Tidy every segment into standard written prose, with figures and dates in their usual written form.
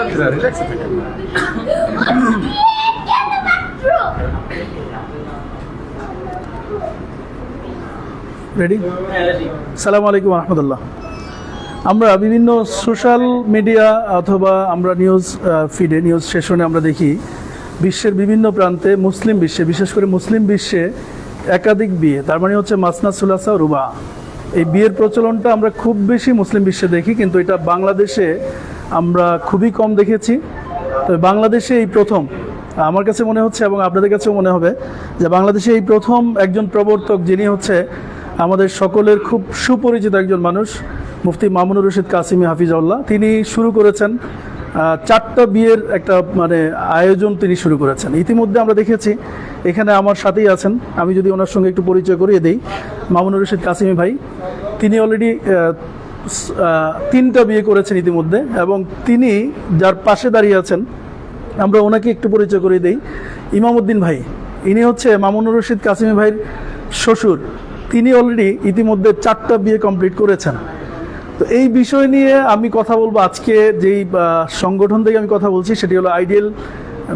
রিল্যাক্সে থাকেন। রেডি? আসসালামু আলাইকুম রহমতুল্লাহ। আমরা বিভিন্ন সোশ্যাল মিডিয়া অথবা আমরা নিউজ ফিডে, নিউজ সেশনে আমরা দেখি বিশ্বের বিভিন্ন প্রান্তে, মুসলিম বিশ্বে, বিশেষ করে মুসলিম বিশ্বে একাধিক বিয়ে, তার মানে হচ্ছে মাসনা সুলাসা রুবা। এই বিয়ের প্রচলনটা আমরা খুব বেশি মুসলিম বিশ্বে দেখি, কিন্তু এটা বাংলাদেশে আমরা খুবই কম দেখেছি। তো বাংলাদেশে এই প্রথম, আমার কাছে মনে হচ্ছে এবং আপনাদের কাছেও মনে হবে যে বাংলাদেশে এই প্রথম একজন প্রবর্তক, যিনি হচ্ছে আমাদের সকলের খুব সুপরিচিত একজন মানুষ, মুফতি মামুনুর রশিদ কাসিমি হাফিজাউল্লাহ। তিনি শুরু করেছেন 4টা বিয়ের একটা মানে আয়োজন তিনি শুরু করেছেন। ইতিমধ্যে আমরা দেখেছি, এখানে আমার সাথেই আছেন, আমি যদি ওনার সঙ্গে একটু পরিচয় করিয়ে দিই। মামুনুর রশিদ কাসিমি ভাই, তিনি অলরেডি 3টা বিয়ে করেছেন ইতিমধ্যে, এবং তিনি যার পাশে দাঁড়িয়ে আছেন, আমরা ওনাকে একটু পরিচয় করিয়ে দিই। ইমামউদ্দিন ভাই, ইনি হচ্ছে মামুনুর রশিদ কাসিমি ভাইয়ের শ্বশুর। তিনি অলরেডি ইতিমধ্যে 4টা বিয়ে কমপ্লিট করেছেন। তো এই বিষয় নিয়ে আমি কথা বলবো আজকে। যেই সংগঠন থেকে আমি কথা বলছি সেটি হলো আইডিয়াল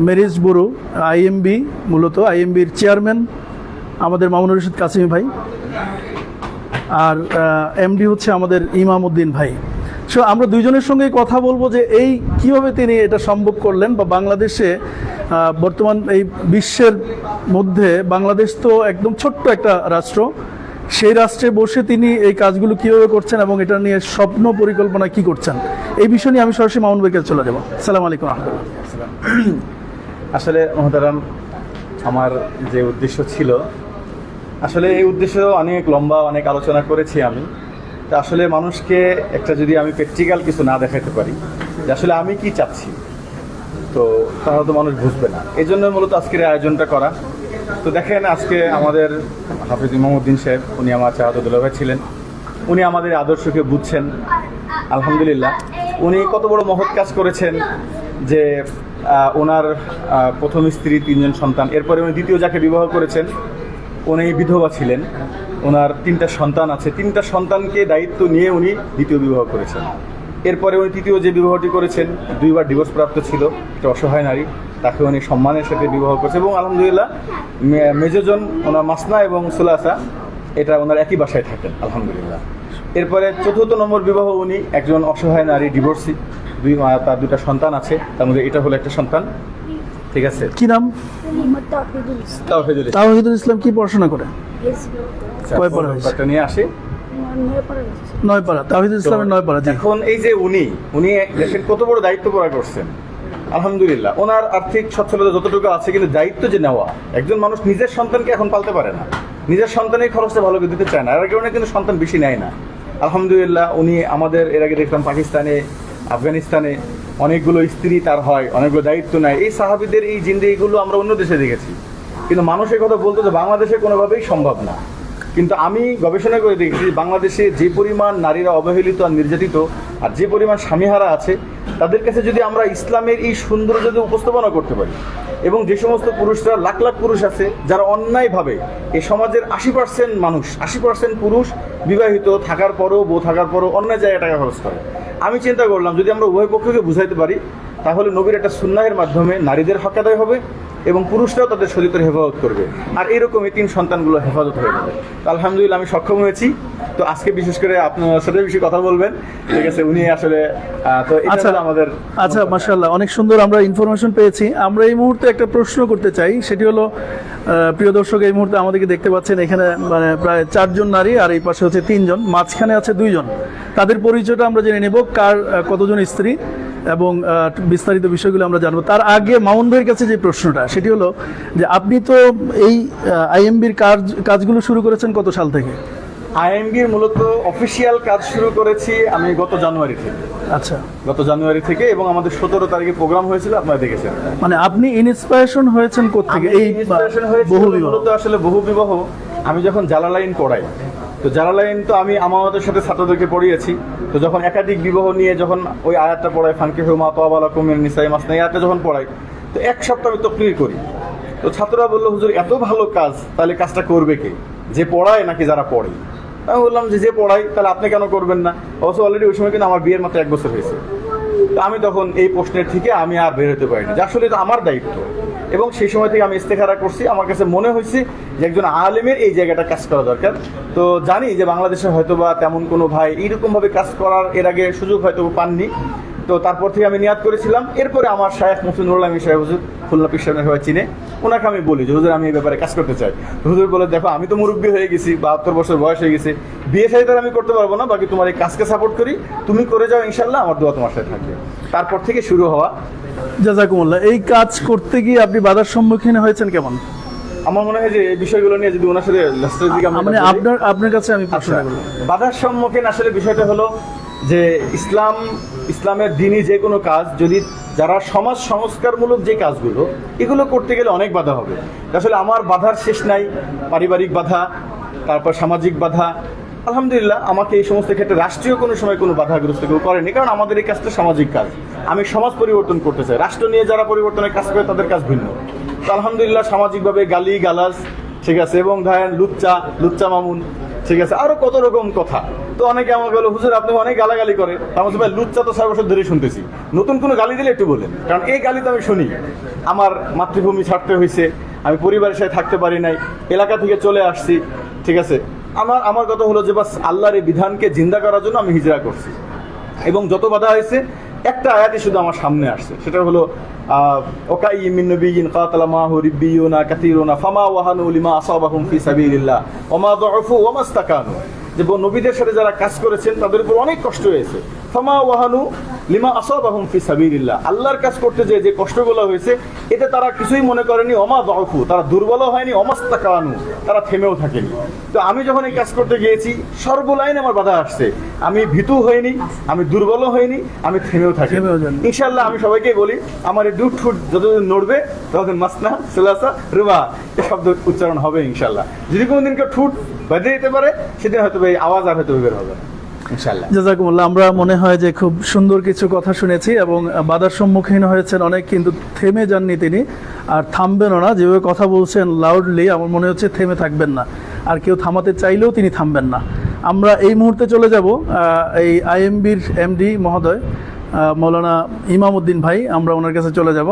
ম্যারেজ ব্যুরো, আইএমবি। মূলত আইএমবির চেয়ারম্যান আমাদের মামুনুর রশিদ কাসিমি ভাই, আর এমডি হচ্ছে আমাদের ইমামউদ্দিন ভাই। সো আমরা দুইজনের সঙ্গেই কথা বলবো যে এই কীভাবে তিনি এটা সম্ভব করলেন, বা বাংলাদেশে বর্তমান এই বিশ্বের মধ্যে বাংলাদেশ তো একদম ছোট্ট একটা রাষ্ট্র, সেই রাষ্ট্রে বসে তিনি এই কাজগুলো কীভাবে করছেন এবং এটা নিয়ে স্বপ্ন পরিকল্পনা কি করছেন, এই বিষয় নিয়ে আমি সরাসরি মামুন ভাইকে চলে যাবো। আসসালামু আলাইকুম রহমতুল্লাহ। আসলে মহতারাম, আমার যে উদ্দেশ্য ছিল, আসলে এই উদ্দেশ্য অনেক লম্বা, অনেক আলোচনা করেছি আমি। তা আসলে মানুষকে একটা যদি আমি প্র্যাকটিক্যাল কিছু না দেখাতে পারি যে আসলে আমি কি চাচ্ছি, তো তাহলে তো মানুষ বুঝবে না। এই জন্য মূলত আজকের আয়োজনটা করা। তো দেখেন, আজকে আমাদের হাফিজ ইমামউদ্দিন সাহেব, উনি আমার চাহাদুল্লাহ ভাই ছিলেন, উনি আমাদের আদর্শকে বুঝছেন। আলহামদুলিল্লাহ, উনি কত বড় মহৎ কাজ করেছেন যে ওনার প্রথম স্ত্রী 3জন সন্তান, এরপরে উনি দ্বিতীয় যাকে বিবাহ করেছেন উনি বিধবা ছিলেন, ওনার 3টা সন্তান আছে, 3টা সন্তানকে দায়িত্ব নিয়ে উনি দ্বিতীয় বিবাহ করেছেন। এরপরে উনি তৃতীয় যে বিবাহটি করেছেন 2বার ডিভোর্স প্রাপ্ত ছিল, একটা অসহায় নারী, তাকে উনি সম্মানের সাথে বিবাহ করেছেন। এবং আলহামদুলিল্লাহ মেজজন ওনার মাসনা এবং সুলাসা, এটা ওনার একই বাসায় থাকেন আলহামদুলিল্লাহ। এরপরে 4র্থ নম্বর বিবাহ, উনি একজন অসহায় নারী, ডিভোর্সি, তার 2টা সন্তান আছে, তার মধ্যে এটা হলো একটা সন্তান। ঠিক আছে, কি নাম? তাওহিদুল ইসলাম। কি পড়াশোনা করে? কয় পড়া হয়েছে? নিয়ে আসে 9 পারা। তাওহিদুল ইসলামের 9 পারা। এখন এই যে উনি দেখেন কত বড় দায়িত্ব পুরা করছেন আলহামদুলিল্লাহ। ওনার আর্থিক সচ্ছলতা যতটুকু আছে, কিন্তু দায়িত্ব যে নেওয়া, একজন মানুষ নিজের সন্তানকে এখন পালতে পারে না, নিজের সন্তানের খরচটা ভালো করে দিতে চায় না, এর কারণে কিন্তু সন্তান বেশি নেয় না। আলহামদুলিল্লাহ, উনি আমাদের এর আগে দেখলাম পাকিস্তানে, আফগানিস্তানে অনেকগুলো স্ত্রী তার হয়, অনেকগুলো দায়িত্ব নেয়। এই সাহাবীদের এই জিন্দেগিগুলো আমরা অন্য দেশে দেখেছি, কিন্তু মানুষের কথা বলতে তো বাংলাদেশে কোনোভাবেই সম্ভব না। কিন্তু আমি গবেষণা করে দেখেছি বাংলাদেশে যে পরিমাণ নারীরা অবহেলিত আর নির্যাতিত, আর যে পরিমাণ স্বামীহারা আছে, তাদের কাছে যদি আমরা ইসলামের এই সৌন্দর্য যদি উপস্থাপনা করতে পারি, এবং যে সমস্ত পুরুষরা, লাখ লাখ পুরুষ আছে যারা অন্যায়ভাবে এই সমাজের 80% মানুষ, 80% পুরুষ বিবাহিত থাকার পরও, বউ থাকার পরও অন্যায় জায়গায় টাকা খরচ করে। আমি চিন্তা করলাম যদি আমরা উভয় পক্ষকে বুঝাইতে পারি, তাহলে নবীর একটা সুন্নাহের মাধ্যমে নারীদের হক আদায় হবে এবং পুরুষরাও তাদের শরীরের হেফাজত করবে, আর এরকমই 3 সন্তানগুলো হেফাজত হয়ে যাবে। তো আলহামদুলিল্লাহ আমি সক্ষম হয়েছি। তো আজকে বিশেষ করে আপনার সাথে বেশি কথা বলবেন, ঠিক আছে? উনি আসলে তো এটা আমাদের আচ্ছা, মাশাআল্লাহ, অনেক সুন্দর আমরা ইনফরমেশন পেয়েছি। আমরা এই মুহূর্তে একটা প্রশ্ন করতে চাই, সেটি হলো, প্রিয় দর্শক, এই মুহূর্তে আমাদেরকে দেখতে পাচ্ছেন, এখানে মানে প্রায় 4 জন নারী, আর এই পাশে হচ্ছে 3 জন, মাঝখানে আছে 2 জন। তাদের পরিচয়টা আমরা জেনে নেব, কার কতজন স্ত্রী এবং বিস্তারিত বিষয়গুলো আমরা জানবো। তার আগে মামুন ভাইয়ের কাছে যে প্রশ্নটা, সেটি হলো যে আপনি তো এই আইএমবির কাজগুলো শুরু করেছেন কত সাল থেকে? আইএমবির মূলত অফিসিয়াল কাজ শুরু করেছি আমি গত জানুয়ারি থেকে। আচ্ছা, গত জানুয়ারি থেকে, এবং আমাদের 17 তারিখে প্রোগ্রাম হয়েছিল, আপনারা দেখেছেন। মানে আপনি ইন্সপিরেশন হয়েছেন কোত্থেকে? এই বহু বিবাহ, আসলে বহু বিবাহ আমি যখন জালালাইন পড়াই, তো জালালাইন তো আমি আমাদের সাথে ছাত্রদেরকে পড়িয়েছি। তো যখন একাধিক বিবাহ নিয়ে যখন ওই আয়াতটা পড়াই, ফানকিহু মা তাবা লাকুম মিনান নিসাই মাসনা, এই আয়াতটা যখন পড়াই, তো 1 সপ্তাহ আমি তাকরীর করি। তো ছাত্ররা বললো, হুজুর এত ভালো কাজ, তাহলে কাজটা করবে কে? যে পড়ায় নাকি যারা পড়ে? আমি বললাম যে পড়াই, তাহলে আপনি কেন করবেন না? অবশ্য অলরেডি ওই সময় কিন্তু আমার বিয়ের মাত্র 1 বছর হয়েছে। তো আমি তখন এই প্রশ্নের থেকে আমি আর বের হতে পারিনি, যে আসলে এটা আমার দায়িত্ব। এবং সেই সময় থেকে আমি ইস্তেখারা করছি, আমার কাছে মনে হয়েছে যে একজন আলেমের এই জায়গাটা কাজ করা দরকার। তো জানি যে বাংলাদেশে হয়তো বা তেমন কোনো ভাই এইরকমভাবে কাজ করার এর আগে সুযোগ হয়তো পাননি। তো তারপর থেকে আমি নিয়াত করেছিলাম। এরপরে আমার শায়েখ মুফতি নুরুল আমিন সাহেব হুজুর, খুলনা পীর সাহেব সবাই চিনে, ওনাকে আমি বলি যে হুজুর আমি এই ব্যাপারে কাজ করতে চাই। হুজুর বলে, দেখো আমি তো মুরব্বী হয়ে গেছি, 72 বছর বয়স হয়ে গেছে, বিয়ে শাদী আমি করতে পারবো না, বাকি তোমার এই কাজকে সাপোর্ট করি, তুমি করে যাও, ইনশাল্লাহ আমার দোয়া তোমার সাথে থাকবে। তারপর থেকে শুরু হওয়া। জাযাকুমুল্লাহ। এই কাজ করতে গিয়ে আপনি বাধার সম্মুখীন হয়েছেন কেমন? আমার মনে হয় যে এই বিষয়গুলো নিয়ে যদি ওনার সাথে লাস্টের দিকে আমরা মানে বলি। আপনার কাছে আমি প্রশ্ন আচ্ছা, করব। বাধার সম্মুখীন আসলে বিষয়টা হলো যে ইসলামের দিনই যে কোনো কাজ, যদি যারা সমাজ সংস্কারমূলক যে কাজগুলো, এগুলো করতে গেলে অনেক বাধা হবে। আসলে আমার বাধার শেষ নাই, পারিবারিক বাধা, তারপর সামাজিক বাধা। আলহামদুলিল্লাহ আমাকে এই সমস্ত ক্ষেত্রে রাষ্ট্রীয় কোনো সময় কোনো বাধাগ্রস্ত কেউ করেনি, কারণ আমাদের এই কাজটা সামাজিক কাজ। আমি সমাজ পরিবর্তন করতে চাই, রাষ্ট্র নিয়ে যারা পরিবর্তনের কাজ করে তাদের কাজ ভিন্ন। তো আলহামদুলিল্লাহ সামাজিকভাবে গালি গালাজ, ঠিক আছে, এবং ধরেন লুচ্চা মামুন, ঠিক আছে, আরো কত রকম কথা। তো অনেকে আমাকে বলো, হুজুর আপনি অনেক গালাগালি করে। আমার ভাই লুচ্চা তো 6 বছর ধরে শুনতেছি, নতুন কোনো গালি দিলে একটু বলেন, কারণ এই গালি তো আমি শুনি। আমার মাতৃভূমি ছাড়তে হয়েছে, আমি পরিবারের সাথে থাকতে পারি নাই, এলাকা থেকে চলে আসছি, ঠিক আছে। আমার কথা হলো যে বাস আল্লাহর এই বিধানকে জিন্দা করার জন্য আমি হিজরা করছি। এবং যত বাধা হয়েছে, একটা আয়াতই শুধু আমার সামনে আসছে, সেটা হলো ওকাইয়্যিম মিন নাবিয়্যিন কাতালা মাহু রিব্বিয়ুনা কাসীরুনা ফামা ওয়াহানু লিমা আসাবাহুম ফি সাবিলিল্লাহ ওয়া মা দু'ফু ওয়া মাস্তাকানু। যে নবীদের সাথে যারা কাজ করেছেন তাদের উপর অনেক কষ্ট হয়েছে। ফামা ওয়াহানু লিমা আসাবাহুম ফি সাবিলিল্লাহ, আল্লাহর কাজ করতে যে কষ্টগুলো হয়েছে, এতে তারা কিছুই মনে করেনি। ওয়া মা দু'ফু, তারা দুর্বল হয়নি। ওয়া মাস্তাকানু, তারা থেমেও থাকেনি। তো আমি যখন এই কাজ করতে গিয়েছি, সর্বলাইনে আমার বাধা আসছে। আমি ভীতু হইনি, আমি দুর্বল হইনি, আমি থেমেও থাকি। ইনশাআল্লাহ আমি সবাইকে বলি, আমার এই দুধ ঠুট যতদিন নড়বে ততদিন মাসনা সুলাসা রুবা এই শব্দ উচ্চারণ হবে ইনশাআল্লাহ। যদি কোনোদিন কেউ ঠুট বেঁধে দিতে পারে, সেদিন হয়তো এই আওয়াজ আর হয়তো বের হবে ইনশাআল্লাহ। জাযাকুমুল্লাহ। আমরা মনে হয় যে খুব সুন্দর কিছু কথা শুনেছি এবং বাধার সম্মুখীন হয়েছেন অনেক, কিন্তু থেমে যাননি তিনি, আর থামবেনও না। যেভাবে কথা বলছেন লাউডলি, আমার মনে হচ্ছে থেমে থাকবেন না, আর কেউ থামাতে চাইলেও তিনি থামবেন না। আমরা এই মুহূর্তে চলে যাব এই আইএমবির এমডি মহোদয় মৌলানা ইমামউদ্দিন ভাই, আমরা ওনার কাছে চলে যাব।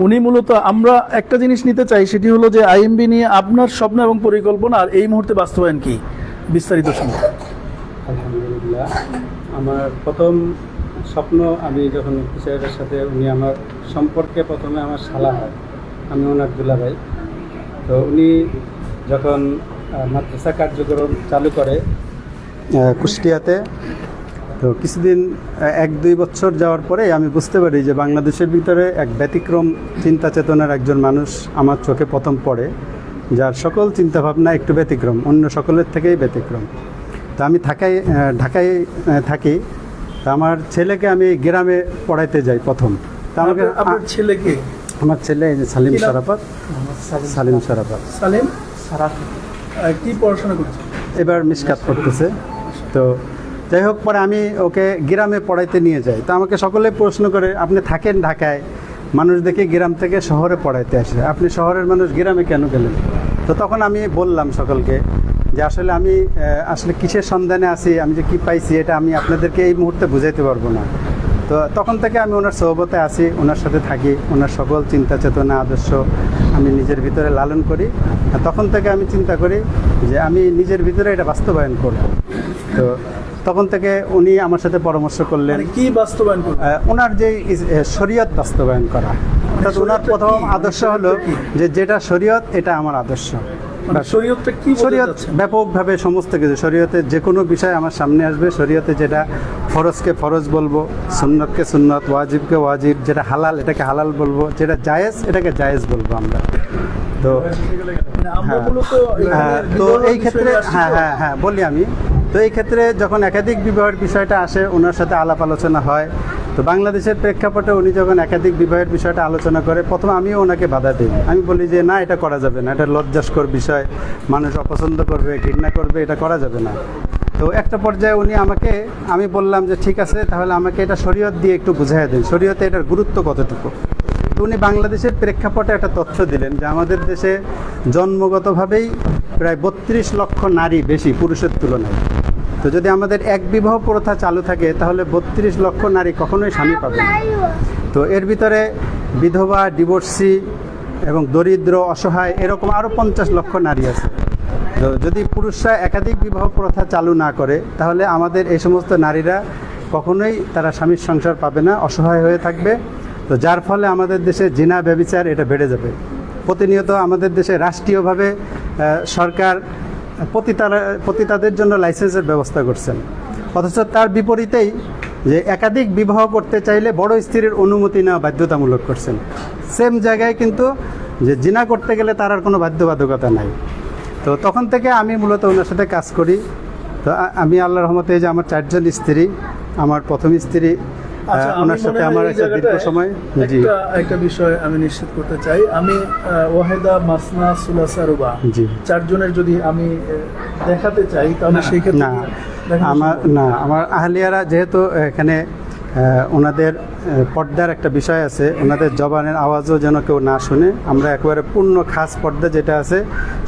উনি মূলত, আমরা একটা জিনিস নিতে চাই, সেটি হলো যে আইএমবি নিয়ে আপনার স্বপ্ন এবং পরিকল্পনা আর এই মুহূর্তে বাস্তবায়ন কি, বিস্তারিত শুনুন। আলহামদুলিল্লাহ, আমার প্রথম স্বপ্ন, আমি যখন মুফতি সাহেবের সাথে, উনি আমার সম্পর্কে প্রথমে আমার শালা হয়, আমি ওনার দুলাভাই। তো উনি যখন মাদ্রাসা কার্যক্রম চালু করে কুষ্টিয়াতে, তো কিছুদিন 1-2 বছর যাওয়ার পরে আমি বুঝতে পারি যে বাংলাদেশের ভিতরে এক ব্যতিক্রম চিন্তা চেতনার একজন মানুষ আমার চোখে প্রথম পড়ে, যার সকল চিন্তাভাবনা একটু ব্যতিক্রম, অন্য সকলের থেকেই ব্যতিক্রম। তো আমি ঢাকায় থাকি। তো আমার ছেলেকে আমি গ্রামে পড়াইতে যাই প্রথম। তো আমাকে, আপনার ছেলেকে? আমার ছেলে সালিম সারাফাত। সালিম সারাফাত কি পড়াশোনা করছে? এবার মিশকাত পড়তেছে। তো যাই হোক, পরে আমি ওকে গ্রামে পড়াইতে নিয়ে যাই। তো আমাকে সকলে প্রশ্ন করে, আপনি থাকেন ঢাকায়, মানুষ দেখে গ্রাম থেকে শহরে পড়াইতে আসে, আপনি শহরের মানুষ গ্রামে কেন গেলেন? তো তখন আমি বললাম সকলকে যে আসলে আমি আসলে কিসের সন্ধানে আছি, আমি যে কী পাইছি, এটা আমি আপনাদেরকে এই মুহূর্তে বুঝাইতে পারবো না। তো তখন থেকে আমি ওনার সোহবতে আছি, ওনার সাথে থাকি, ওনার সকল চিন্তা চেতনা আদর্শ আমি নিজের ভিতরে লালন করি। আর তখন থেকে আমি চিন্তা করি যে আমি নিজের ভিতরে এটা বাস্তবায়ন করব। তো তখন থেকে উনি আমার সাথে পরামর্শ করলেন কি বাস্তবায়ন করবেন? ওনার যে শরীয়ত বাস্তবায়ন করা, অর্থাৎ ওনার প্রথম আদর্শ হলো যে যেটা শরীয়ত এটা আমার আদর্শ। শরীয়তটা কি? শরীয়ত ব্যাপকভাবে সমস্ত কিছু, শরীয়তের যে কোনো বিষয় আমার সামনে আসবে, শরীয়তে যেটা ফরজকে ফরজ বলবো, সুন্নতকে সুন্নত, ওয়াজিবকে ওয়াজিব, যেটা হালাল এটাকে হালাল বলবো, যেটা জায়েজ এটাকে জায়েজ বলবো আমরা। তো তো এই ক্ষেত্রে হ্যাঁ বলি আমি। তো এই ক্ষেত্রে যখন একাধিক বিবাহের বিষয়টা আসে, ওনার সাথে আলাপ আলোচনা হয়। তো বাংলাদেশের প্রেক্ষাপটে উনি যখন একাধিক বিবাহের বিষয়টা আলোচনা করে, প্রথমে আমিও ওনাকে বাধা দিই। আমি বলি যে না, এটা করা যাবে না, এটা লজ্জাস্কর বিষয়, মানুষ অপছন্দ করবে, ঘৃণা করবে, এটা করা যাবে না। তো একটা পর্যায়ে আমি বললাম যে ঠিক আছে, তাহলে আমাকে এটা শরীয়ত দিয়ে একটু বুঝাইয়া দিন, শরীয়তে এটার গুরুত্ব কতটুকু। তো উনি বাংলাদেশের প্রেক্ষাপটে একটা তথ্য দিলেন যে আমাদের দেশে জন্মগতভাবেই প্রায় 32 লক্ষ নারী বেশি পুরুষের তুলনায়। তো যদি আমাদের এক বিবাহ প্রথা চালু থাকে তাহলে 32 লক্ষ নারী কখনোই স্বামী পাবে না। তো এর ভিতরে বিধবা, ডিভোর্সি এবং দরিদ্র, অসহায় এরকম আরও 50 লক্ষ নারী আছে। তো যদি পুরুষরা একাধিক বিবাহ প্রথা চালু না করে তাহলে আমাদের এই সমস্ত নারীরা কখনোই তারা স্বামীর সংসার পাবে না, অসহায় হয়ে থাকবে। তো যার ফলে আমাদের দেশে জিনা, ব্যভিচার এটা বেড়ে যাবে। প্রতিনিয়ত আমাদের দেশে রাষ্ট্রীয়ভাবে সরকার পতিতাদের জন্য লাইসেন্সের ব্যবস্থা করছেন, অথচ তার বিপরীতেই যে একাধিক বিবাহ করতে চাইলে বড় স্ত্রীর অনুমতি নেওয়া বাধ্যতামূলক করছেন। সেম জায়গায় কিন্তু যে জিনা করতে গেলে তার আর কোনো বাধ্যবাধকতা নাই। তো তখন থেকে আমি মূলত ওনার সাথে কাজ করি। তো আমি আল্লাহর রহমতে এই যে আমার 4 জন স্ত্রী, আমার প্রথম স্ত্রী আচ্ছা, আমি ওনার সাথে মনে হয় আমার এই একটা দীর্ঘ জায়গাটায় সময়। জি একটা বিষয় আমি নিশ্চিত করতে চাই। আমি ওয়াহেদা, মাসনা, সুলাসা, রুবা জি 4 জনের যদি আমি দেখাতে চাই তাহলে সেই ক্ষেত্রে না দেখানো সম্ভব? আমার আহলিয়ারা যেহেতু এখানে ওনাদের পর্দার একটা বিষয় আছে, ওনাদের জবানের আওয়াজও যেন কেউ না শুনে, আমরা একেবারে পূর্ণ খাস পর্দা যেটা আছে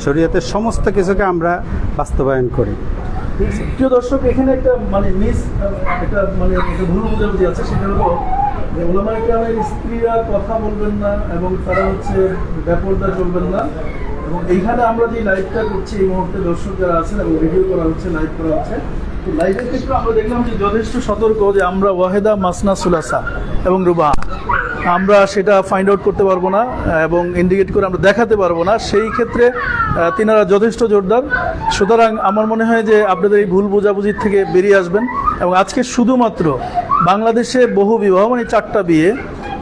শরীয়তের সমস্ত কিছুকে আমরা বাস্তবায়ন করি। প্রিয় দর্শক, এখানে একটা একটা ভুল বোঝাবুঝি আছে। সেটা হলো যে ওলামায়ে কেরামের স্ত্রীরা কথা বলবেন না এবং তারা হচ্ছে বেপরদা চলবেন না। এবং এইখানে আমরা যে লাইভটা করছি এই মুহূর্তে দর্শক যারা আছেন এবং ভিডিও করা হচ্ছে, লাইভ করা হচ্ছে, তো লাইভের ক্ষেত্রে আমরা দেখলাম যে যথেষ্ট সতর্ক যে আমরা ওয়াহেদা, মাসনা, সুলাসা এবং রুবা আমরা সেটা ফাইন্ড আউট করতে পারবো না এবং ইন্ডিকেট করে আমরা দেখাতে পারবো না। সেই ক্ষেত্রে তিনারা যথেষ্ট জোরদার। সুতরাং আমার মনে হয় যে আপনাদের এই ভুল বোঝাবুঝির থেকে বেরিয়ে আসবেন এবং আজকে শুধুমাত্র বাংলাদেশে বহু বিবাহ 4টা বিয়ে,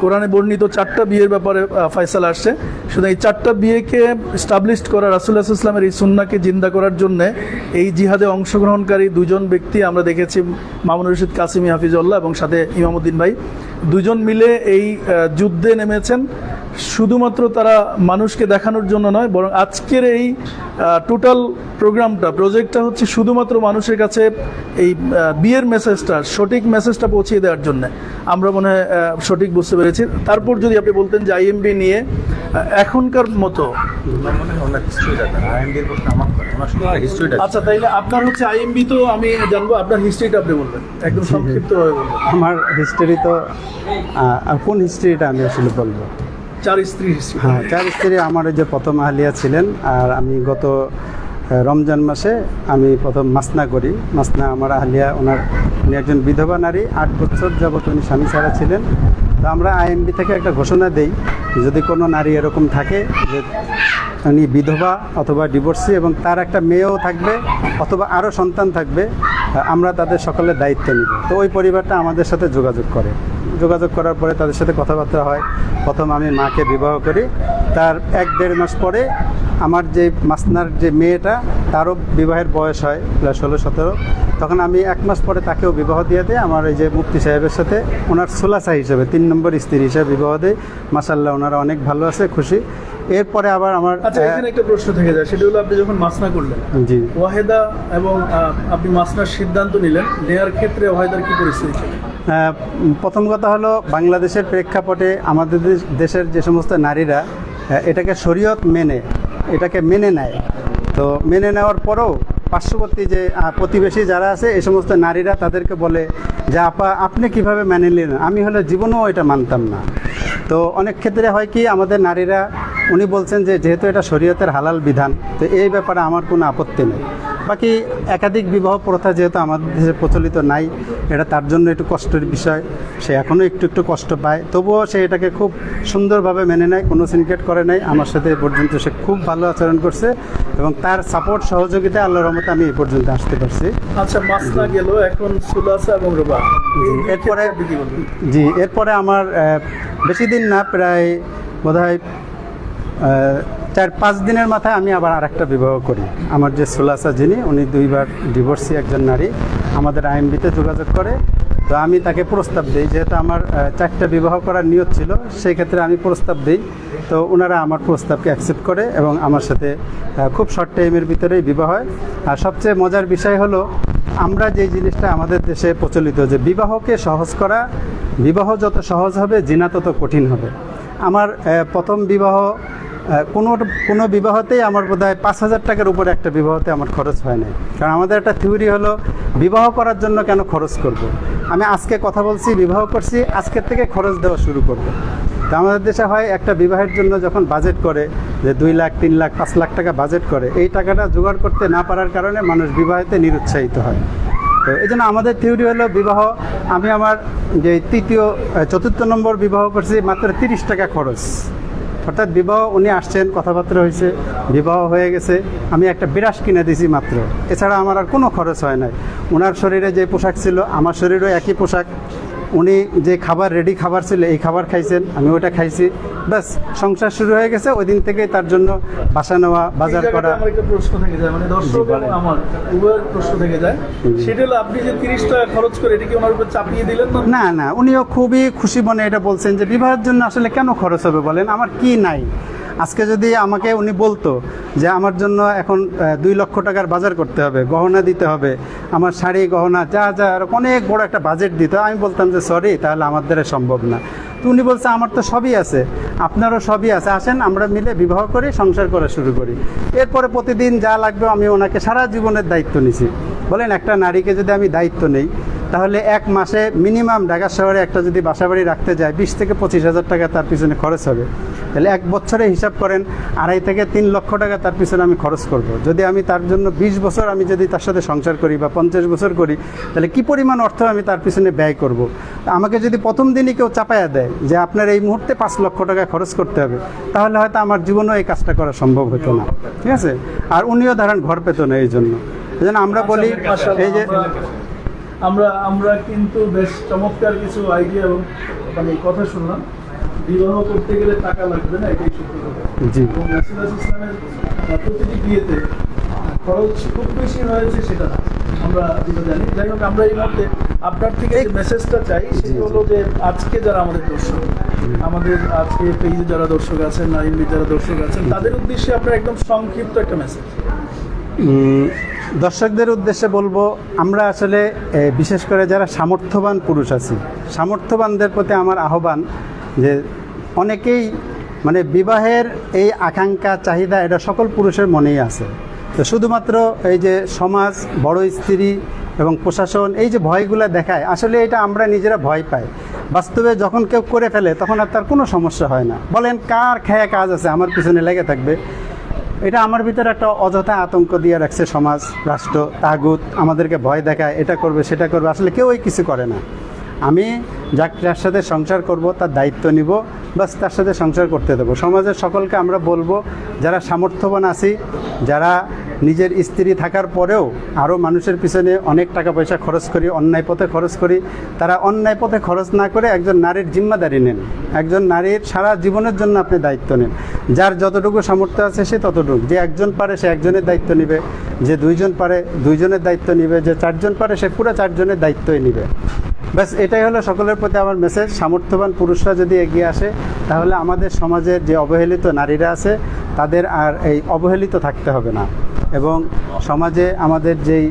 কোরআনে বর্ণিত 4টা বিয়ের ব্যাপারে ফয়সালা আসছে। সুতরাং এই 4টা বিয়েকে স্টাবলিশড করা, রাসূলুল্লাহ সাল্লাল্লাহু আলাইহি ওয়াসাল্লামের এই সুন্নাহকে জিন্দা করার জন্য এই জিহাদে অংশগ্রহণকারী 2 জন ব্যক্তি আমরা দেখেছি, মামুনুর রশিদ কাসিমি হাফিজুল্লাহ এবং সাথে ইমামউদ্দিন ভাই, 2 জন মিলে এই যুদ্ধে নেমেছেন। শুধুমাত্র তারা মানুষকে দেখানোর জন্য নয়, বরং আজকের এই টোটাল প্রজেক্টটা হচ্ছে শুধুমাত্র মানুষের কাছে এই বিয়ের মেসেজটা, সঠিক মেসেজটা পৌঁছিয়ে দেওয়ার জন্য। আমরা মনে হয় সঠিক বুঝতে পেরেছি। তারপর যদি আপনি বলতেন যে আইএমবি নিয়ে এখনকার মতো, আচ্ছা তাইলে আপনার হচ্ছে আইএমবি তো আমি জানবো, আপনার হিস্ট্রিটা আপনি বলবেন একদম সংক্ষিপ্তভাবে বলবেন। আমার হিস্ট্রি তো আর কোন হিস্ট্রিটা আমি আসলে বলবো? 4 স্ত্রী হিস্ট্রি। হ্যাঁ, 4 স্ত্রী। আমার ওই যে প্রথম আহলিয়া ছিলেন, আর আমি গত রমজান মাসে আমি প্রথম মাসনা করি। মাসনা আমার আহলিয়া, উনি একজন বিধবা নারী, 8 বছর যাবত উনি স্বামী ছাড়া ছিলেন। তো আমরা আইএমবি থেকে একটা ঘোষণা দেই, যদি কোনো নারী এরকম থাকে যে উনি বিধবা অথবা ডিভোর্সি এবং তার একটা মেয়েও থাকবে অথবা আরও সন্তান থাকবে, আমরা তাদের সকলের দায়িত্ব নিব। তো ওই পরিবারটা আমাদের সাথে যোগাযোগ করার পরে তাদের সাথে কথাবার্তা হয়। প্রথম আমি মাকে বিবাহ করি, তার 1-1.5 মাস পরে আমার যে মাসনার যে মেয়েটা তারও বিবাহের বয়স হয় প্রায় 16-17। তখন আমি 1 মাস পরে তাকেও বিবাহ দিয়ে দিই আমার এই যে মুফতি সাহেবের সাথে, ওনার সুলাসা হিসেবে 3 নম্বর স্ত্রী হিসেবে বিবাহ দেয়। মাশাআল্লাহ ওনারা অনেক ভালো আছে, খুশি। এরপরে আবার আমার এখানে একটা প্রশ্ন থেকে যায়, সেটা হলো আপনি যখন মাসনা করলেন, জি ওয়াহেদা এবং আপনি মাসনার সিদ্ধান্ত নিলেন, নেওয়ার ক্ষেত্রে ওয়াহেদার কি পরিস্থিতি ছিল? প্রথম কথা হলো বাংলাদেশের প্রেক্ষাপটে আমাদের দেশের যে সমস্ত নারীরা এটাকে শরীয়ত এটাকে মেনে নেয়, তো মেনে নেওয়ার পরেও পার্শ্ববর্তী যে প্রতিবেশী যারা আছে এই সমস্ত নারীরা তাদেরকে বলে যে আপা আপনি কিভাবে মেনে নিলেন, আমি হলে জীবনেও এটা মানতাম না। তো অনেক ক্ষেত্রে হয় কি, আমাদের নারীরা, উনি বলছেন যে যেহেতু এটা শরীয়তের হালাল বিধান, তো এই ব্যাপারে আমার কোনো আপত্তি নেই। বাকি একাধিক বিবাহ প্রথা যেহেতু আমাদের দেশে প্রচলিত নাই, এটা তার জন্য একটু কষ্টের বিষয়, সে এখনও একটু কষ্ট পায়, তবুও সে এটাকে খুব সুন্দরভাবে মেনে নেয়, কোনো সিনক্রেট করে নাই। আমার সাথে এ পর্যন্ত সে খুব ভালো আচরণ করছে এবং তার সাপোর্ট সহযোগিতায় আল্লাহর রহমতে আমি এই পর্যন্ত আসতে পারছি। আচ্ছা, মাসনা গেল, এখন সুলাসা এবং রুবা। এরপরে আমার বেশি দিন না, প্রায় বোধহয় 4-5 দিনের মাথায় আমি আবার আরেকটা বিবাহ করি। আমার যে সুলাসা যিনি, উনি 2বার ডিভোর্সি একজন নারী, আমাদের আইএমবিতে যোগাযোগ করে। তো আমি তাকে প্রস্তাব দিই, যেহেতু আমার 4টা বিবাহ করার নিয়ত ছিল, সেই ক্ষেত্রে আমি প্রস্তাব দিই। তো ওনারা আমার প্রস্তাবকে অ্যাকসেপ্ট করে এবং আমার সাথে খুব শর্ট টাইমের ভিতরেই বিবাহ হয়। আর সবচেয়ে মজার বিষয় হলো, আমরা যে জিনিসটা আমাদের দেশে প্রচলিত যে বিবাহকে সহজ করা, বিবাহ যত সহজ হবে জিনা তত কঠিন হবে। আমার প্রথম বিবাহ কোনো বিবাহতেই আমার বোধহয় 5,000 টাকার উপরে একটা বিবাহতে আমার খরচ হয় নাই। কারণ আমাদের একটা থিওরি হলো বিবাহ করার জন্য কেন খরচ করব। আমি আজকে কথা বলছি, বিবাহ করছি, আজকের থেকে খরচ দেওয়া শুরু করব। তো আমাদের দেশে হয় একটা বিবাহের জন্য যখন বাজেট করে যে 2 লাখ 3 লাখ 5 লাখ টাকা বাজেট করে, এই টাকাটা জোগাড় করতে না পারার কারণে মানুষ বিবাহেতে নিরুৎসাহিত হয়। তো এই জন্য আমাদের থিওরি হলো বিবাহ, আমি আমার যে চতুর্থ নম্বর বিবাহ করছি মাত্র 30 টাকা খরচ। অর্থাৎ বিবাহ উনি আসছেন, কথাবার্তা হয়েছে, বিবাহ হয়ে গেছে, আমি একটা বিরাস কিনে দিয়েছি মাত্র। এছাড়া আমার আর কোনো খরচ হয় নাই। ওনার শরীরে যে পোশাক ছিল আমার শরীরেও একই পোশাক, উনি যে খাবার রেডি খাবার ছিল এই খাবার খাইছেন, আমি ওটা খাইছি, ব্যাস সংসার শুরু হয়ে গেছে। ওই দিন থেকেই তার জন্য বাসা নেওয়া, বাজার করা। আমার একটা প্রশ্ন থেকে যায়, মানে দর্শক এবং আমার উভয়ের প্রশ্ন থেকে যায়, সেটা হলো আপনি যে 30 টাকা খরচ করে এটা কি ওনার উপর চাপিয়ে দিলেন না? না না, উনিও খুবই খুশি মনে এটা বলছেন যে বিবাহের জন্য আসলে কেন খরচ হবে বলেন, আমার কি নাই। আজকে যদি আমাকে উনি বলতো যে আমার জন্য এখন 2 লক্ষ টাকার বাজার করতে হবে, গহনা দিতে হবে, আমার শাড়ি গহনা যা যা অনেক বড় একটা বাজেট দিতে, আমি বলতাম যে সরি, তাহলে আমার দ্বারা সম্ভব না। তো উনি বলছে আমার তো সবই আছে, আপনারও সবই আছে, আসেন আমরা মিলে বিবাহ করি, সংসার করা শুরু করি। এরপরে প্রতিদিন যা লাগবে আমি ওনাকে সারা জীবনের দায়িত্ব নিছি। বলেন একটা নারীকে যদি আমি দায়িত্ব নেই, তাহলে এক মাসে মিনিমাম ঢাকা শহরে একটা যদি বাসাবাড়ি রাখতে যায় 20 থেকে 25,000 টাকা তার পিছনে খরচ হবে। তাহলে এক বছরে হিসাব করেন 2.5 থেকে 3 লক্ষ টাকা তার পিছনে আমি খরচ করব। যদি আমি তার জন্য 20 বছর আমি যদি তার সাথে সংসার করি বা 50 বছর করি, তাহলে কি পরিমাণ অর্থ আমি তার পিছনে ব্যয় করব। আমাকে যদি প্রথম দিনই কেউ চাপায়া দেয় যে আপনার এই মুহূর্তে 5 লক্ষ টাকা খরচ করতে হবে, তাহলে হয়তো আমার জীবনেও এই কাজটা করা সম্ভব হতো না। ঠিক আছে, আর উনিও ধরেন ঘর পেত না। এই জন্য আমরা বলি এই যে আমরা কিন্তু বেশ চমৎকার কিছু আইডিয়া এবং মানে কথা শুনলাম। বিবাহ করতে গেলে টাকা লাগবে না, এটাই সত্যি কথা। জি। এবং রাসূলুল্লাহ সাল্লাল্লাহু আলাইহি ওয়াসাল্লামের প্রতিটি বিয়েতে খরচ খুব বেশি হয়েছে সেটা না, আমরা যেটা জানি। যাই হোক, আমরা এই মুহূর্তে আপনার থেকে যে মেসেজটা চাই সেটা হলো যে আজকে যারা আমাদের দর্শক, আমাদের আজকে পেজে যারা দর্শক আছেন, নাইমে যারা দর্শক আছেন, তাদের উদ্দেশ্যে আপনার একদম সংক্ষিপ্ত একটা মেসেজ। দর্শকদের উদ্দেশ্যে বলবো, আমরা আসলে বিশেষ করে যারা সামর্থ্যবান পুরুষ আছি, সামর্থ্যবানদের প্রতি আমার আহ্বান যে অনেকেই মানে বিবাহের এই আকাঙ্ক্ষা চাহিদা এটা সকল পুরুষের মনেই আছে। তো শুধুমাত্র এই যে সমাজ, বড় স্ত্রী এবং প্রশাসন এই যে ভয়গুলো দেখায়, আসলে এটা আমরা নিজেরা ভয় পাই। বাস্তবে যখন কেউ করে ফেলে তখন আর তার কোনো সমস্যা হয় না। বলেন কার খেয়া কাজ আছে আমার পিছনে লেগে থাকবে, এটা আমার ভিতরে একটা অযথা আতঙ্ক দিয়ে রাখছে সমাজ, রাষ্ট্র, তাগুত আমাদেরকে ভয় দেখায়, এটা করবে সেটা করবে, আসলে কেউই কিছু করে না। আমি যার সাথে সংসার করব তার দায়িত্ব নিব, বাস তার সাথে সংসার করতে দেবো। সমাজের সকলকে আমরা বলবো, যারা সামর্থ্যবান আছি, যারা নিজের স্ত্রী থাকার পরেও আরও মানুষের পিছনে অনেক টাকা পয়সা খরচ করি, অন্যায় পথে খরচ করি, তারা অন্যায় পথে খরচ না করে একজন নারীর জিম্মাদারি নেন। একজন নারীর সারা জীবনের জন্য আপনি দায়িত্ব নেন। যার যতটুকু সামর্থ্য আছে সে ততটুকু, যে একজন পারে সে একজনের দায়িত্ব নেবে, যে 2 জন পারে 2 জনের দায়িত্ব নেবে, যে 4 জন পারে সে পুরো 4 জনের দায়িত্বই নেবে। ব্যাস এটাই হলো সকলের প্রতি আমার মেসেজ। সামর্থ্যবান পুরুষরা যদি এগিয়ে আসে, তাহলে আমাদের সমাজের যে অবহেলিত নারীরা আছে তাদের আর এই অবহেলিত থাকতে হবে না। এবং সমাজে আমাদের যেই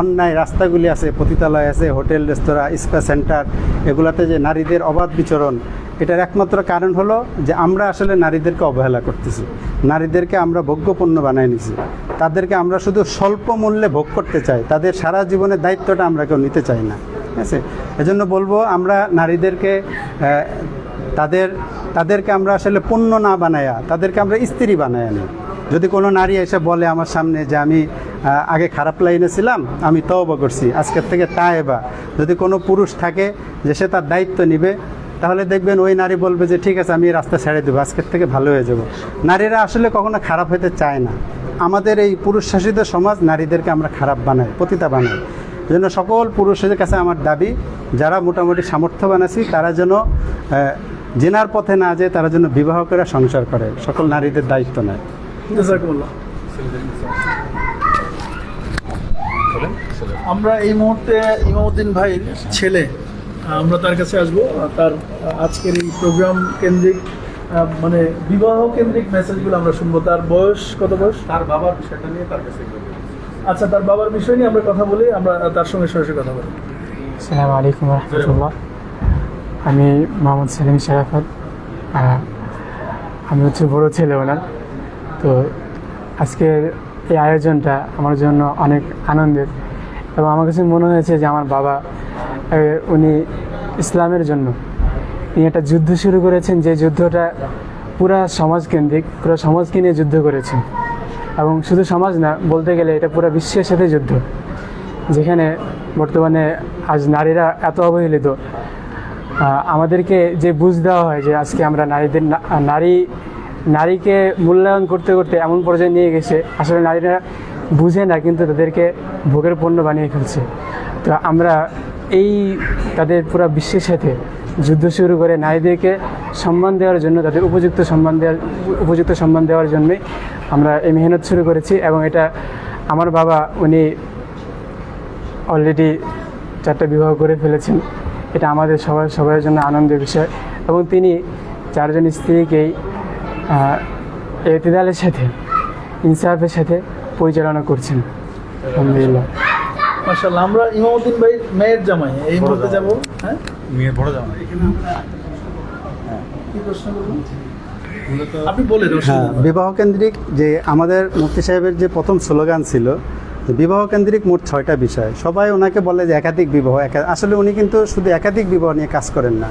অন্যায় রাস্তাগুলি আছে, পতিতালয় আছে, হোটেল, রেস্তোরাঁ, স্পা সেন্টার, এগুলাতে যে নারীদের অবাধ বিচরণ, এটার একমাত্র কারণ হলো যে আমরা আসলে নারীদেরকে অবহেলা করতেছি, নারীদেরকে আমরা ভোগ্যপণ্য বানায় নিছি, তাদেরকে আমরা শুধু স্বল্প মূল্যে ভোগ করতে চাই, তাদের সারা জীবনের দায়িত্বটা আমরা কেউ নিতে চাই না। ঠিক আছে, এজন্য বলবো আমরা নারীদেরকে তাদেরকে আমরা আসলে পণ্য না বানায়া তাদেরকে আমরা স্ত্রী বানায় নিই। যদি কোনো নারী এসে বলে আমার সামনে যে আমি আগে খারাপ লাইনে ছিলাম, আমি তওবা করছি, আজকের থেকে তায়েবা, যদি কোনো পুরুষ থাকে যে সে তার দায়িত্ব নিবে, তাহলে দেখবেন ওই নারী বলবে যে ঠিক আছে আমি এই রাস্তা ছেড়ে দেবো, আজকের থেকে ভালো হয়ে যাব। নারীরা আসলে কখনো খারাপ হতে চায় না। আমাদের এই পুরুষ শাসিত সমাজ নারীদেরকে আমরা খারাপ বানাই, পতিতা বানাই। জন্য সকল পুরুষের কাছে আমার দাবি, যারা মোটামুটি সামর্থ্যবান আছি তারা যেন জেনার পথে না যায়, তারা যেন বিবাহ করে সংসার করে, সকল নারীদের দায়িত্ব নেয়। জাযাকুমুল্লাহ। আমরা এই মুহূর্তে ইমামউদ্দিন ভাইয়ের ছেলে, আমরা তার কাছে আসবো। তার আজকের এই প্রোগ্রাম কেন্দ্রিক মানে বিবাহ কেন্দ্রিক মেসেজগুলো আমরা শুনবো। তার বয়স কত? বয়স তার বাবার বিষয়টা নিয়ে তার কাছে একটু বলুন। আচ্ছা, তার বাবার বিষয় নিয়ে আমরা কথা বলি, আমরা তার সঙ্গে সরাসরি কথা বলি। আসসালামু আলাইকুম রাহমাতুল্লাহ। আমি মোহাম্মদ সেলিম শরাফত। আমি হচ্ছে বড় ছেলে ওনার। তো আজকের এই আয়োজনটা আমার জন্য অনেক আনন্দের, এবং আমার কাছে মনে হয়েছে যে আমার বাবা উনি ইসলামের জন্য তিনি একটা যুদ্ধ শুরু করেছেন, যে যুদ্ধটা পুরা সমাজকেন্দ্রিক, পুরো সমাজকে নিয়ে যুদ্ধ করেছেন। এবং শুধু সমাজ না, বলতে গেলে এটা পুরো বিশ্বের সাথে যুদ্ধ, যেখানে বর্তমানে আজ নারীরা এত অবহেলিত। আমাদেরকে যে বুঝ দেওয়া হয় যে আজকে আমরা নারীকে মূল্যায়ন করতে করতে এমন পর্যায়ে নিয়ে গেছে, আসলে নারীরা বুঝে না, কিন্তু তাদেরকে ভোগের পণ্য বানিয়ে ফেলছে। তো আমরা এই তাদের পুরো বিশ্বের সাথে যুদ্ধ শুরু করে নারীদেরকে সম্মান দেওয়ার জন্য, তাদের উপযুক্ত সম্মান দেওয়ার জন্যই আমরা এই মেহনত শুরু করেছি। এবং এটা আমার বাবা উনি অলরেডি 4টা বিবাহ করে ফেলেছেন। এটা আমাদের সবার জন্য আনন্দের বিষয়, এবং তিনি 4 জন স্ত্রীকেই এতিদালের সাথে, ইনসাফের সাথে পরিচালনা করছেন। আলহামদুলিল্লাহ। মাশাআল্লাহ। আমরা ইমামউদ্দিন ভাই মেয়ের জামাই এই মুহূর্তে যাব। হ্যাঁ, মেয়ের বড় জামাই। কি প্রশ্ন করবেন? আপনি বলেন। হ্যাঁ, বিবাহ কেন্দ্রিক যে আমাদের মুফতি সাহেবের যে প্রথম স্লোগান ছিল, বিবাহ কেন্দ্রিক মোট 6টা বিষয়। সবাই ওনাকে বলে যে একাধিক বিবাহ। আসলে উনি কিন্তু শুধু একাধিক বিবাহ নিয়ে কাজ করেন না,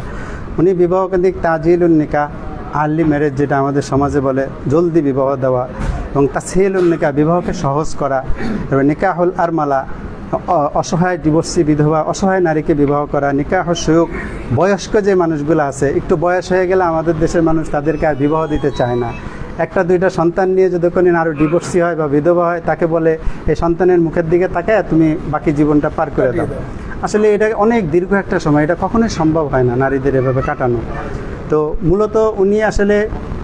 উনি বিবাহ কেন্দ্রিক তাজিলুন নিকাহ, আর্লি ম্যারেজ যেটা আমাদের সমাজে বলে, জলদি বিবাহ দেওয়া, এবং তাসহিলুন নিকাহ বিবাহকে সহজ করা, এবং নিকাহুল আরমালা অসহায় ডিভোর্সি বিধবা অসহায় নারীকে বিবাহ করা, নিকাহ সুয়োগ বয়স্ক যে মানুষগুলো আছে, একটু বয়স হয়ে গেলে আমাদের দেশের মানুষ তাদেরকে আর বিবাহ দিতে চায় না। 1-2টা সন্তান নিয়ে যদি কোনো আরও ডিভোর্সি হয় বা বিধবা হয়, তাকে বলে এই সন্তানের মুখের দিকে তাকায় তুমি বাকি জীবনটা পার করে দাও। আসলে এটা অনেক দীর্ঘ একটা সময়, এটা কখনোই সম্ভব হয় না নারীদের এভাবে কাটানো। তো মূলত উনি আসলে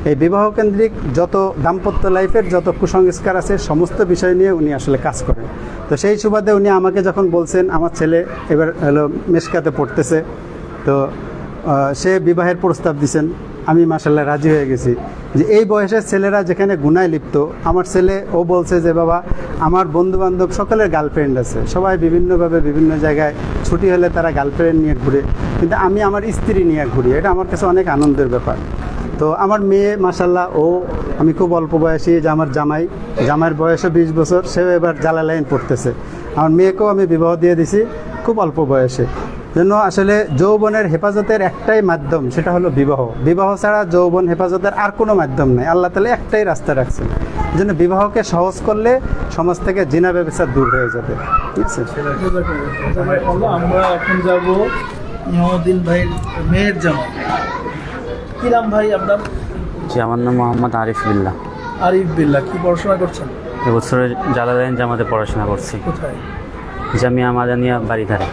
এই বিবাহ কেন্দ্রিক যত দাম্পত্য লাইফের যত কুসংস্কার আছে সমস্ত বিষয় নিয়ে উনি আসলে কাজ করেন। তো সেই সুবাদে উনি আমাকে যখন বলছেন আমার ছেলে এবার মেশকাতে পড়তেছে, তো সে বিবাহের প্রস্তাব দিছেন, আমি মাশাআল্লাহ রাজি হয়ে গেছি যে এই বয়সের ছেলেরা যেখানে গুনায় লিপ্ত, আমার ছেলে ও বলছে যে বাবা আমার বন্ধুবান্ধব সকলের গার্লফ্রেন্ড আছে, সবাই বিভিন্নভাবে বিভিন্ন জায়গায় ছুটি হলে তারা গার্লফ্রেন্ড নিয়ে ঘুরে, কিন্তু আমি আমার স্ত্রী নিয়ে ঘুরি। এটা আমার কাছে অনেক আনন্দের ব্যাপার। তো আমার মেয়ে মাশাআল্লাহ, আমি খুব অল্প বয়সী, যে আমার জামাইয়ের বয়সও 20 বছর, সেও এবার জালালাইন পড়তেছে। আমার মেয়েকেও আমি বিবাহ দিয়ে দিছি খুব অল্প বয়সে। জন্য আসলে যৌবনের হেফাজতের একটাই মাধ্যম, সেটা হলো বিবাহ। বিবাহ ছাড়া যৌবন হেফাজতের আর কোনো মাধ্যম নেই। আল্লাহ তাআলা একটাই রাস্তা রাখছেন, এই জন্য বিবাহকে সহজ করলে সমাজ থেকে জিনা ব্যবসা দূর হয়ে যাবে। ঠিক আছে, আমরা এখন যাব ইমামউদ্দিন ভাইয়ের মেয়ের জামাই। কি নাম ভাই আপনার? জি, আমার নাম মোহাম্মদ আরিফ বিল্লাহ। আরিফ বিল্লাহ। কি পড়াশোনা করছেন? এবছরে জালালাইন জামাতে পড়াশোনা করছি, কোথায়? জামিয়া মাদানিয়া বাড়িধারা।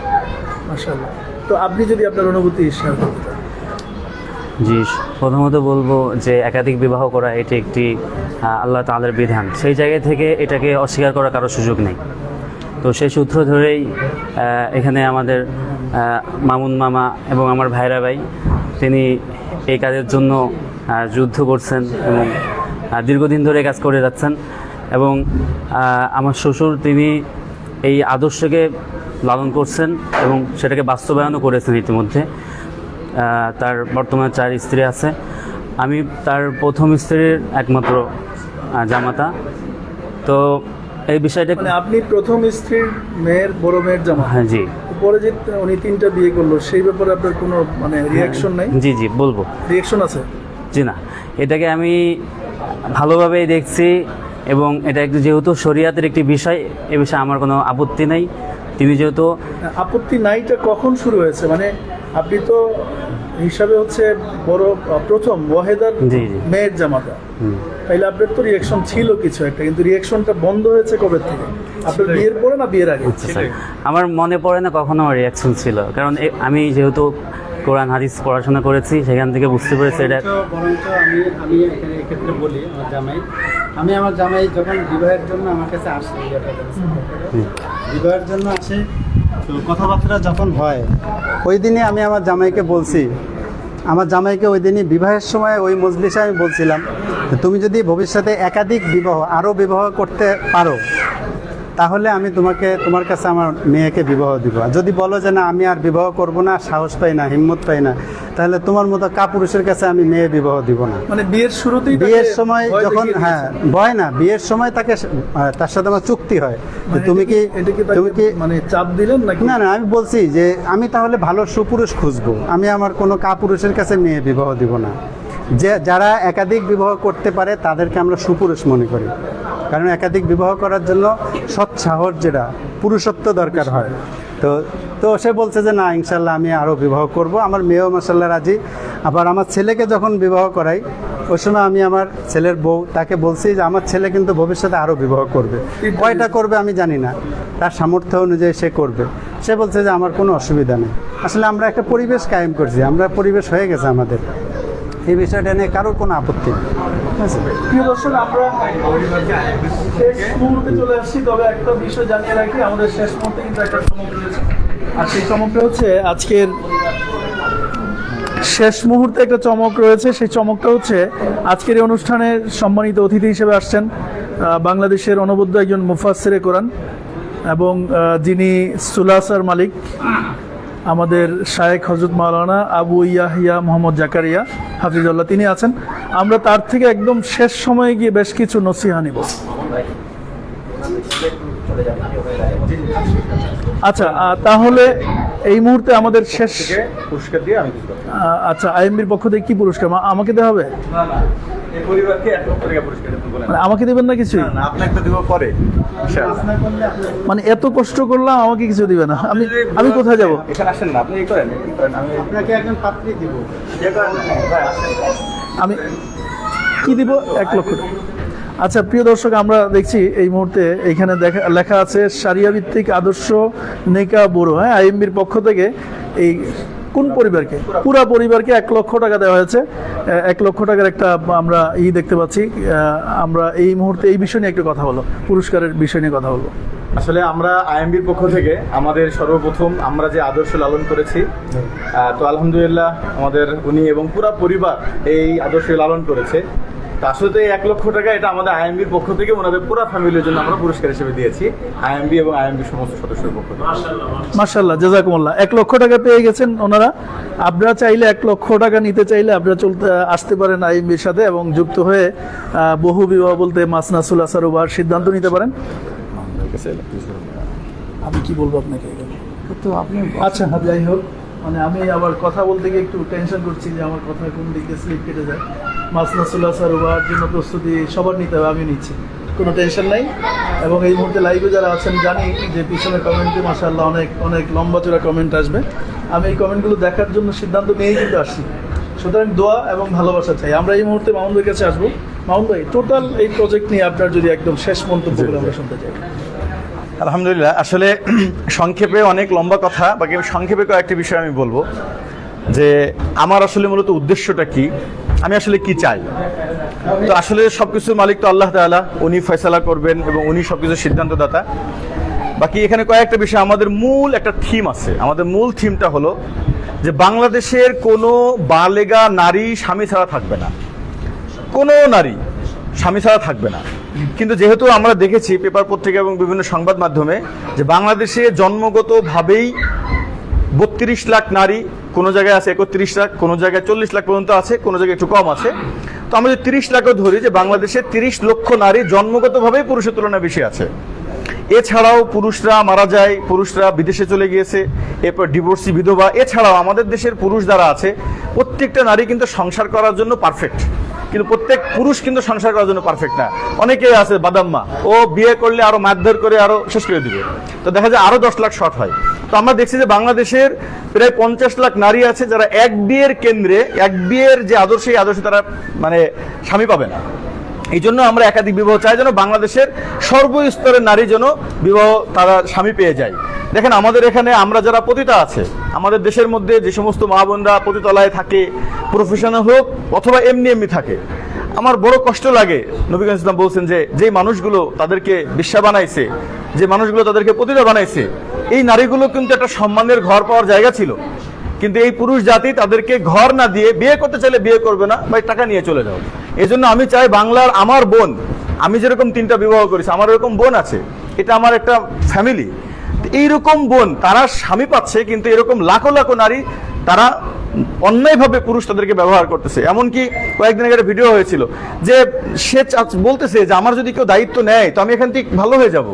মাশাআল্লাহ। তো আপনি যদি আপনার অনুভূতি শেয়ার করতে চান। জি, প্রথমত বলবো যে একাধিক বিবাহ করা এটি একটি আল্লাহ তাআলার বিধান, সেই জায়গা থেকে এটাকে অস্বীকার করার কারো সুযোগ নেই। তো সেই সূত্র ধরেই এখানে আমাদের মামুন মামা এবং আমার ভাইরা ভাই তিনি এই কাজের জন্য যুদ্ধ করছেন এবং দীর্ঘদিন ধরে কাজ করে যাচ্ছেন। এবং আমার শ্বশুর তিনি এই আদর্শকে লালন করছেন এবং সেটাকে বাস্তবায়নও করেছেন ইতিমধ্যে। তার বর্তমানে 4 স্ত্রী আছে, আমি তার প্রথম স্ত্রীর একমাত্র জামাতা। তো এই বিষয়টা মানে আপনি প্রথম স্ত্রীর বড় মেয়ের জামাই? হ্যাঁ জি। পরে যে উনি 3টা বিয়ে করলো, সেই ব্যাপারে আপনার কোনো মানে রিয়াকশন নাই? জি জি বলবো, রিয়াকশন আছে। জি না, এটাকে আমি ভালোভাবেই দেখছি এবং এটা একটু যেহেতু শরিয়াতের একটি বিষয়, এ বিষয়ে আমার কোনো আপত্তি নেই। তিনি যেহেতু আপত্তি নাইটা কখন শুরু হয়েছে? মানে আপনি তো হিসাবে হচ্ছে বড় প্রথম ওয়াহেদার জি জি মেয়ের জামাতা, তাইলে আপনার তো রিয়াকশন ছিল কিছু একটা, কিন্তু রিয়াকশনটা বন্ধ হয়েছে কবে থেকে? আপনার বিয়ের পরে না বিয়ের আগে? আমার মনে পড়ে না কখনো আমার রিয়াকশন ছিল, কারণ আমি যেহেতু কোরআন হাদিস পড়াশোনা করেছি, সেখান থেকে বুঝতে পেরেছি এটা। বরঞ্চ আমি এক্ষেত্রে বলি, আমি আমার জামাই যখন বিবাহের জন্য আমার কাছে আসে, বিবাহের জন্য আসে, তো কথাবার্তা যখন হয় ওই দিনই আমি আমার জামাইকে বলছি, আমার জামাইকে ওই দিনই বিবাহের সময় ওই মজলিসে আমি বলছিলাম তুমি যদি ভবিষ্যতে একাধিক বিবাহ আরও বিবাহ করতে পারো, তাহলে আমি তোমার কাছে আমার মেয়েকে বিবাহ দিব। আর যদি বলো যে না আমি আর বিবাহ করব না, সাহস পাই না, হিম্মত পাই না, তাহলে তোমার মতো কাপুরুষের কাছে আমি মেয়ে বিবাহ দিব না। মানে বিয়ের শুরুতেই তাকে বিয়ের সময় ভয় যখন দেখিয়ে হ্যাঁ দিয়েছেন। ভয় না, বিয়ের সময় তার সাথে আমার চুক্তি হয় যে তুমি কি তুমি কি মানে চাপ দিলেন নাকি? না না, আমি বলছি যে আমি তাহলে ভালো সুপুরুষ খুঁজবো, আমি আমার কোনো কাপুরুষের কাছে মেয়ে বিবাহ দিব না। যে যারা একাধিক বিবাহ করতে পারে তাদেরকে আমরা সুপুরুষ মনে করি, কারণ একাধিক বিবাহ করার জন্য সৎ সাহস, যেটা পুরুষত্ব দরকার হয়। তো তো সে বলছে যে না ইনশাল্লাহ আমি আরও বিবাহ করব, আমার মেয়েও মাসাল্লাহ রাজি। আবার আমার ছেলেকে যখন বিবাহ করাই ওই সময় আমি আমার ছেলের বউ তাকে বলছি যে আমার ছেলে কিন্তু ভবিষ্যতে আরও বিবাহ করবে, কয়টা করবে আমি জানি না, তার সামর্থ্য অনুযায়ী সে করবে। সে বলছে যে আমার কোনো অসুবিধা নেই। আসলে আমরা একটা পরিবেশ কায়েম করছি, আমরা পরিবেশ হয়ে গেছে আমাদের, এই বিষয়টা নিয়ে কারোর কোনো আপত্তি নেই। ঠিক আছে? প্রিয় দর্শক, আমরা শেষ মুহূর্তে চলে আসছি, তবে একটা বিষয় জানিয়ে রাখি, আমাদের শেষ মুহূর্তে কিন্তু একটা চমক রয়েছে। আর সেই চমকটা হচ্ছে আজকের শেষ মুহূর্তে একটা চমক রয়েছে। সেই চমকটা হচ্ছে আজকের এই অনুষ্ঠানে সম্মানিত অতিথি হিসেবে আসছেন বাংলাদেশের অনবদ্য একজন মুফাসসিরে কোরআন এবং যিনি সুলাসার মালিক, আমাদের শায়েখ হযরত মাওলানা আবু ইয়াহিয়া মোহাম্মদ জাকারিয়া হাফিজুল্লাহ, তিনি আছেন। আমরা তার থেকে একদম শেষ সময়ে গিয়ে বেশ কিছু নসিহা নিব। আচ্ছা, তাহলে এই মুহূর্তে আমাদের শেষ পুরস্কার দিয়ে আমি দিব। আচ্ছা, আইএমবির পক্ষ থেকে কি পুরস্কার আমাকে দেওয়া হবে? না না, এই পরিবারকে 1 লক্ষ টাকা পুরস্কার দেব বলেন। মানে আমাকে দেবেন না কিছু? না না, আপনাকে তো দিব পরে মানে এত কষ্ট করলাম, আমাকে কিছু দিবে না? আমি কোথায় যাব? এখানে আসেন না, আপনি এই করেন আমি আপনাকে একজন পাত্রী দিব। ইয়ে করেন না, ভাই আসেন। আমি কি দিব? 1 লক্ষ টাকা। আচ্ছা প্রিয় দর্শক, আমরা দেখছি এই মুহূর্তে এইখানে লেখা আছে সারিয়া ভিত্তিক আদর্শ নেকা ব্যুরো, হ্যাঁ, আইএমবির পক্ষ থেকে এই কোন পরিবারকে, পুরা পরিবারকে 1 লক্ষ টাকা দেওয়া হয়েছে। 1 লক্ষ টাকার একটা আমরা দেখতে পাচ্ছি। আমরা এই মুহূর্তে এই বিষয় নিয়ে একটু কথা বলবো, পুরস্কারের বিষয় নিয়ে কথা বলবো। আসলে আমরা আইএমবির পক্ষ থেকে আমাদের সর্বপ্রথম আমরা যে আদর্শ লালন করেছি, তো আলহামদুলিল্লাহ আমাদের উনি এবং পুরা পরিবার এই আদর্শ লালন করেছে। তো আসলে তো এই 1 লক্ষ টাকা এটা আমাদের আইএমবির পক্ষ থেকে ওনাদের পুরো ফ্যামিলির জন্য আমরা পুরস্কার হিসেবে দিয়েছি, আইএমবি এবং আইএমবির সমস্ত সদস্যের পক্ষ থেকে। মাশাআল্লাহ, জাযাকুমুল্লাহ। 1 লক্ষ টাকা পেয়ে গেছেন ওনারা। আপনারা চাইলে 1 লক্ষ টাকা নিতে চাইলে আপনারা আসতে পারেন আইএমবির সাথে এবং যুক্ত হয়ে বহু বিবাহ বলতে মাসনা সুলাসার ওভার সিদ্ধান্ত নিতে পারেন। আমি কি বলবো আপনাকে? তো আপনি আচ্ছা, যাই হোক, মানে আমি আবার কথা বলতে গিয়ে একটু টেনশন করছি যে আমার কথা কোন দিকে স্লিপ কেটে যায়। মাসনা সুলাসার ওভার জন্য প্রস্তুতি সবার নিতে হবে, আমি নিচ্ছি, কোনো টেনশন নাই। এবং এই মুহূর্তে লাইভে যারা আছেন জানি যে পিছনে কমেন্টে মাশাআল্লাহ অনেক অনেক লম্বা চড়া কমেন্ট আসবে। আমি এই কমেন্টগুলো দেখার জন্য সিদ্ধান্ত নিয়েই কিন্তু আসছি। সুতরাং দোয়া এবং ভালোবাসা চাই। আমরা এই মুহূর্তে মামুনদের কাছে আসবো। মামুন ভাই, টোটাল এই প্রজেক্ট নিয়ে আপনার যদি একদম শেষ মন্তব্যগুলো আমরা শুনতে চাই। আলহামদুলিল্লাহ, আসলে সংক্ষেপে অনেক লম্বা কথা, বাকি সংক্ষেপে কয়েকটি বিষয় আমি বলবো যে আমার আসলে মূলত উদ্দেশ্যটা কি, আমি আসলে কি চাই। তো আসলে সবকিছুর মালিক তো আল্লাহ তাআলা, উনি ফয়সালা করবেন এবং উনি সবকিছুর সিদ্ধান্তদাতা। বাকি এখানে কয়েকটা বিষয়, আমাদের মূল একটা থিম আছে। আমাদের মূল থিমটা হলো যে বাংলাদেশের কোনো বালেগা নারী স্বামী ছাড়া থাকবে না, কোনো নারী স্বামী ছাড়া থাকবে না। কিন্তু যেহেতু আমরা দেখেছি পেপার পত্রিকা এবং বিভিন্ন সংবাদ মাধ্যমে যে বাংলাদেশে জন্মগতভাবেই 32 লাখ নারী, কোনো জায়গায় আছে 31 লাখ, কোনো জায়গায় 40 লাখ পর্যন্ত আছে, কোনো জায়গায় একটু কম আছে। তো আমরা যদি 30 লাখও ধরি, যে বাংলাদেশে 30 লক্ষ নারী জন্মগতভাবেই পুরুষের তুলনায় বেশি আছে। এছাড়াও পুরুষরা মারা যায়, পুরুষরা বিদেশে চলে গিয়েছে, এরপর ডিভোর্সি বিধবা। এছাড়াও আমাদের দেশের পুরুষ যারা আছে প্রত্যেকটা নারী কিন্তু সংসার করার জন্য পারফেক্ট, কিন্তু প্রত্যেক পুরুষ কিন্তু সংসার করার জন্য পারফেক্ট না। অনেকেই আছে বাদাম্মা, ও বিয়ে করলে আরো মারধর করে আরো শেষ করে দিবে, তো দেখা যায় আরো 10 লাখ শর্ট হয়। তো আমরা দেখছি যে বাংলাদেশের প্রায় 50 লাখ নারী আছে যারা এক বিয়ের কেন্দ্রে, এক বিয়ের যে আদর্শ, এই আদর্শে তারা মানে স্বামী পাবে না। এই জন্য আমরা একাধিক বিবাহ চাই, যেন বাংলাদেশের সর্বস্তরের নারী যেন বিবাহ তারা স্বামী পেয়ে যায়। দেখেন আমাদের এখানে আমরা যারা পতিতা আছে, আমাদের দেশের মধ্যে যে সমস্ত মা বোনরা পতিতালয়ে থাকে, প্রফেশনাল হোক অথবা এমনি এমনি থাকে, আমার বড় কষ্ট লাগে। নবী করিম ইসলাম বলছেন যে যেই মানুষগুলো তাদেরকে বেশ্যা বানাইছে, যে মানুষগুলো তাদেরকে পতিতা বানাইছে, এই নারীগুলো কিন্তু একটা সম্মানের ঘর পাওয়ার জায়গা ছিল। কিন্তু এই পুরুষ জাতি তাদেরকে ঘর না দিয়ে, বিয়ে করতে চাইলে বিয়ে করবে না, ভাই টাকা নিয়ে চলে যাও। এই জন্য আমি চাই বাংলার আমার বোন, আমি যেরকম 3টা বিবাহ করেছি, আমার এরকম বোন আছে, এটা আমার একটা ফ্যামিলি। এইরকম বোন তারা স্বামী পাচ্ছে, কিন্তু এরকম লাখো লাখো নারী তারা অন্যায়ভাবে পুরুষ তাদেরকে ব্যবহার করতেছে। এমনকি কয়েকদিন আগে একটা ভিডিও হয়েছিল যে সে বলতেছে যে আমার যদি কেউ দায়িত্ব নেয় তো আমি এখান থেকে ভালো হয়ে যাব।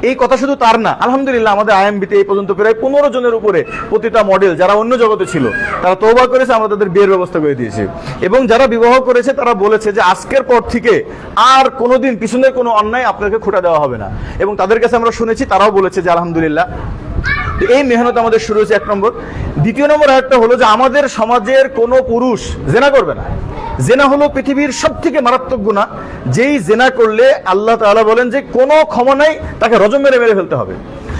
এই কথা শুধু তার না, আলহামদুলিল্লাহ আমাদের আইএমবিতে এই পর্যন্ত প্রায় 15 জনের উপরে প্রতিটা মডেল যারা অন্য জগতে ছিল তারা তওবা করেছে, আমরা তাদের বিয়ের ব্যবস্থা করে দিয়েছি। এবং যারা বিবাহ করেছে তারা বলেছে যে আজকের পর থেকে আর কোনোদিন পিছনের কোনো অন্যায় আপনাকে খোঁটা দেওয়া হবে না। এবং তাদের কাছে আমরা শুনেছি, তারাও বলেছে যে আলহামদুলিল্লাহ। এই মেহনত আমাদের শুরু হয়েছে 1 নম্বর। 2 নম্বর আরেকটা হলো যে আমাদের সমাজের কোনো পুরুষ জেনা করবে না। জেনা হলো পৃথিবীর সবথেকে মারাত্মক গুনাহ। যেই জেনা করলে আল্লাহ তাআলা বলেন যে কোনো ক্ষমা নাই, তাকে রজম মেরে মেরে ফেলতে হবে।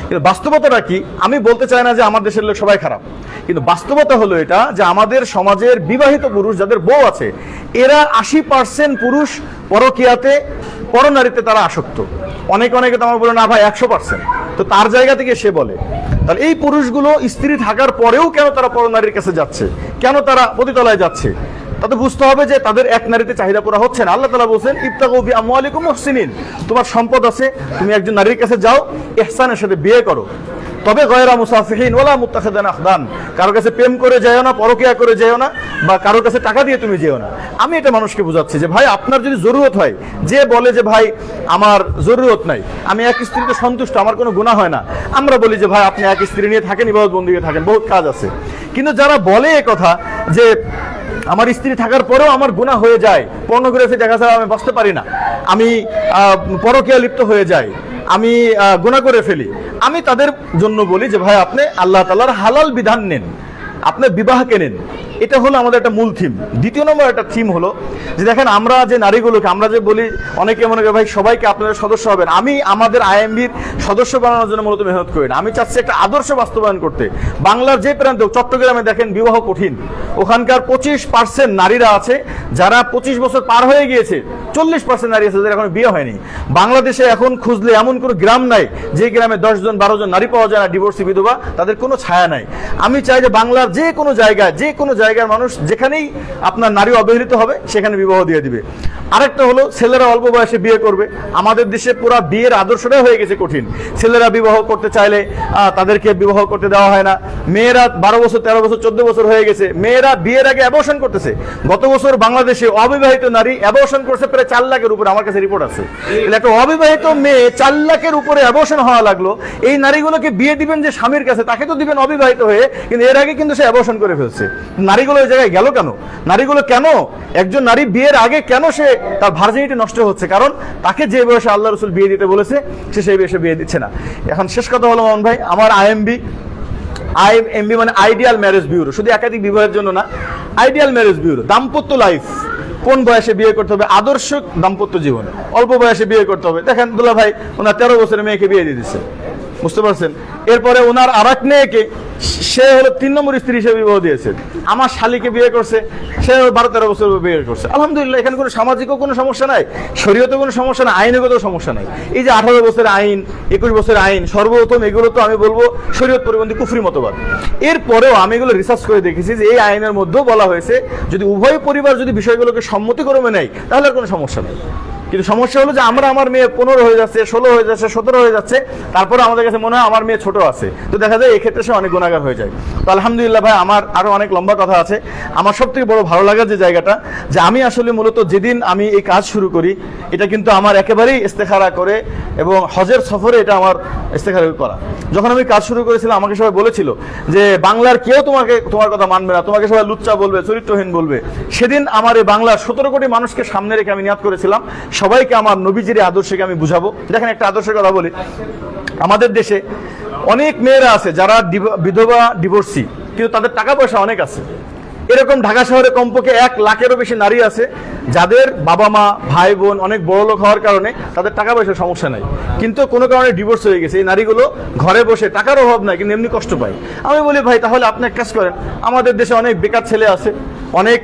কিন্তু বাস্তবতাটা কি? আমি বলতে চাই না যে আমার দেশের লোক সবাই খারাপ, কিন্তু বাস্তবতা হলো এটা যে আমাদের সমাজের বিবাহিত পুরুষ যাদের বউ আছে এরা 80% পুরুষ পরকীয়াতে, পরনারীতে তারা আসক্ত। অনেকে তো আমার বলে না ভাই 100%। তো তার জায়গা থেকে সে বলে, তাহলে এই পুরুষগুলো স্ত্রী থাকার পরেও কেন তারা পরনারীর কাছে যাচ্ছে, কেন তারা পতিতলায় যাচ্ছে? তাতে বুঝতে হবে যে তাদের এক নারীতে চাহিদা পুরা হচ্ছে না। আল্লাহ তাআলা বলছেন ইবতাগু বি আমওয়ালিকুম মুহসিনিন, তোমার সম্পদ আছে, তুমি একজন নারীর কাছে যাও, ইহসানের সাথে বিয়ে করো, তবে গয়রা মুসাফিহিন ওয়ালা মুত্তাখিদান আখদান, কারোর কাছে প্রেম করে যাও না, পরকীয়া করে যাও না, বা কারোর কাছে টাকা দিয়ে তুমি যেও না। আমি এটা মানুষকে বোঝাচ্ছি যে ভাই আপনার যদি জরুরত হয়, যে বলে যে ভাই আমার জরুরত নাই, আমি এক স্ত্রীতে সন্তুষ্ট, আমার কোনো গুনাহ হয় না, আমরা বলি যে ভাই আপনি এক স্ত্রী নিয়ে থাকেন, ইবাদত বন্দেগী থাকেন, বহুত কাজ আছে। কিন্তু যারা বলে এ কথা যে আমার স্ত্রী থাকার পরেও আমার গুনাহ হয়ে যায়, পর্নোগ্রাফি দেখা ছাড়া আমি বাঁচতে পারি না, আমি পরকীয়া লিপ্ত হয়ে যাই, আমি গুনাহ করে ফেলি, আমি তাদের জন্য বলি যে ভাই আপনি আল্লাহ তাআলার হালাল বিধান নেন, আপনি বিবাহকে নেন। এটা হলো আমাদের একটা মূল থিম। 2 নম্বর একটা থিম হলো যে দেখেন আমরা যে নারীগুলোকে, আমরা যে বলি অনেকে মনে করে ভাই সবাইকে আপনাদের সদস্য হবেন, আমি আমাদের আইএমবির সদস্য বানানোর জন্য মূলত মেহনত করি না। আমি চাচ্ছি একটা আদর্শ বাস্তবায়ন করতে। বাংলার যে প্রান্তে, চট্টগ্রামে দেখেন বিবাহ কঠিন, ওখানকার 25% নারীরা আছে যারা 25 বছর পার হয়ে গিয়েছে, 40% নারী আছে যাদের এখন বিয়ে হয়নি। বাংলাদেশে এখন খুঁজলে এমন কোনো গ্রাম নাই যে গ্রামে 10 জন 12 জন নারী পাওয়া যায় না ডিভোর্সি বিধবা, তাদের কোনো ছায়া নাই। আমি চাই যে বাংলার যে কোনো জায়গার মানুষ যেখানেই আপনার নারী অবহেলিত হবে সেখানে বিবাহ দিয়ে দিবে। আরেকটা হলো ছেলেরা অল্প বয়সে বিয়ে করবে। আমাদের দেশে পুরো বিয়ের আদর্শটাই হয়ে গেছে কঠিন। ছেলেরা বিবাহ করতে চাইলে তাদেরকে বিবাহ করতে দেওয়া হয় না। মেয়েরা 12 বছর 13 বছর 14 বছর হয়ে গেছে, মেয়েরা বিয়ের আগে অ্যাবর্শন করতেছে। গত বছর বাংলাদেশে অবিবাহিত নারী অ্যাবর্শন করছে প্রায় 4 লাখের উপরে, আমার কাছে রিপোর্ট আছে। একটা অবিবাহিত মেয়ে 4 লাখের উপরে অ্যাবর্শন হওয়া লাগলো। এই নারীগুলোকে বিয়ে দিবেন যে স্বামীর কাছে, তাকে তো দিবেন অবিবাহিত হয়ে, কিন্তু এর আগে কিন্তু সে অ্যাবর্শন করে ফেলছে। নারীগুলো ওই জায়গায় গেল কেন? নারীগুলো কেন, একজন নারী বিয়ের আগে কেন সে তার ভার্জিনিটি নষ্ট হচ্ছে? কারণ তাকে যে বয়সে আল্লাহ রাসূল বিয়ে দিতে বলেছে সে সেই বয়সে বিয়ে দিচ্ছে না। এখন শেষ কথা হলো মামুন ভাই, আমার আইএমবি মানে আইডিয়াল ম্যারেজ ব্যুরো, শুধু একাধিক বিবাহের জন্য না, আইডিয়াল ম্যারেজ ব্যুরো। দাম্পত্য লাইফ, কোন বয়সে বিয়ে করতে হবে, আদর্শ দাম্পত্য জীবন, অল্প বয়সে বিয়ে করতে হবে। দেখেন দুলা ভাই ওনার 13 বছরের মেয়েকে বিয়ে দিয়ে দিচ্ছে, বুঝতে পারছেন? এরপরে ওনার আরেক মেয়েকে, সে হলো 3 নম্বর স্ত্রী হিসেবে বিবাহ দিয়েছে। আমার শালীকে বিয়ে করছে, সে 12-13 বছর বিয়ে করছে। আলহামদুলিল্লাহ, এখানে কোনো সামাজিকও কোনো সমস্যা নাই, শরীয়তে কোনো সমস্যা নাই, আইনগত সমস্যা নাই। এই যে 18 বছরের আইন, 21 বছরের আইন, সর্বপ্রথম এগুলো তো আমি বলবো শরীয়ত পরিপন্থী কুফরি মতবাদ। এরপরেও আমি এগুলো রিসার্চ করে দেখেছি যে এই আইনের মধ্যেও বলা হয়েছে যদি উভয় পরিবার যদি বিষয়গুলোকে সম্মতিক্রমে নেয় তাহলে আর কোনো সমস্যা নেই। কিন্তু সমস্যা হলো যে আমার মেয়ে 15 হয়ে যাচ্ছে, 16 হয়ে যাচ্ছে, 17 হয়ে যাচ্ছে, তারপরে আমাদের কাছে মনে হয় আমার মেয়ে ছোট আছে, তো দেখা যায় এক্ষেত্রে সে অনেক গুনাহগার হয়ে যায়। তো আলহামদুলিল্লাহ ভাই, আমার আরো অনেক লম্বা কথা আছে। আমার সবথেকে বড় ভালো লাগার যে জায়গাটা, যে আমি আসলে মূলত যেদিন আমি এই কাজ শুরু করি, এটা কিন্তু আমার একেবারেই ইস্তেখারা করে এবং হজের সফরে এটা আমার ইস্তেখারা করা। যখন আমি কাজ শুরু করেছিলাম আমাকে সবাই বলেছিল যে বাংলার কেউ তোমার কথা মানবে না, তোমাকে সবাই লুচ্চা বলবে, চরিত্রহীন বলবে। সেদিন আমার এই বাংলার 17 কোটি মানুষকে সামনে রেখে আমি নিয়াত করেছিলাম সবাইকে আমার নবীজির আদর্শকে আমি বুঝাবো। দেখেন একটা আদর্শের কথা বলি, আমাদের দেশে অনেক মেয়েরা আছে যারা বিধবা, ডিভোর্সি, কিন্তু তাদের টাকা পয়সা অনেক আছে। এরকম ঢাকা শহরে কমপক্ষে 1 লাখেরও বেশি নারী আছে যাদের বাবা মা ভাই বোন অনেক বড় লোক হওয়ার কারণে তাদের টাকা পয়সার সমস্যা নাই, কিন্তু কোনো কারণে ডিভোর্স হয়ে গেছে। এই নারীগুলো ঘরে বসে, টাকার অভাব নাই কিন্তু এমনি কষ্ট পায়। আমি বলি ভাই তাহলে আপনি এক কাজ করেন, আমাদের দেশে অনেক বেকার ছেলে আছে, অনেক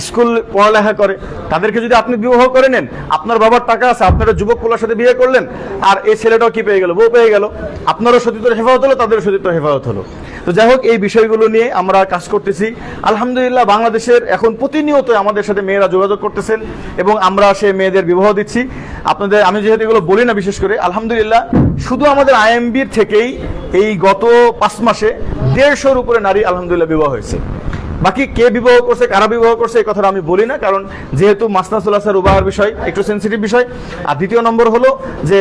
স্কুল পড়ালেখা করে, তাদেরকে যদি আপনি বিবাহ করে নেন, আপনার বাবার টাকা আছে, আপনারা যুবক পোলার সাথে বিয়ে করলেন, আর এই ছেলেটাও কি পেয়ে গেল, বউ পেয়ে গেল, আপনারও সতীত্বের হেফাজত হলো, তাদেরও সতীত্বের হেফাজত হলো। তো যাই হোক, এই বিষয়গুলো নিয়ে আমরা কাজ করতেছি। আলহামদুলিল্লাহ বাংলাদেশের এখন প্রতিনিয়ত আমাদের সাথে মেয়েরা যোগাযোগ করতেছে। করতেছেন এবং আমরা সে মেয়েদের বিবাহ দিচ্ছি। আপনাদের আমি যেহেতু এগুলো বলি না বিশেষ করে, আলহামদুলিল্লাহ শুধু আমাদের আইএমবির থেকেই এই গত 5 মাসে 150-র উপরে নারী আলহামদুলিল্লাহ বিবাহ হয়েছে। বাকি কে বিবাহ করছে, কারা বিবাহ করছে, এই কথাটা আমি বলি না, কারণ যেহেতু মাসনাসুল আসার উবাহার বিষয় একটু সেন্সিটিভ বিষয়। আর দ্বিতীয় নম্বর হলো যে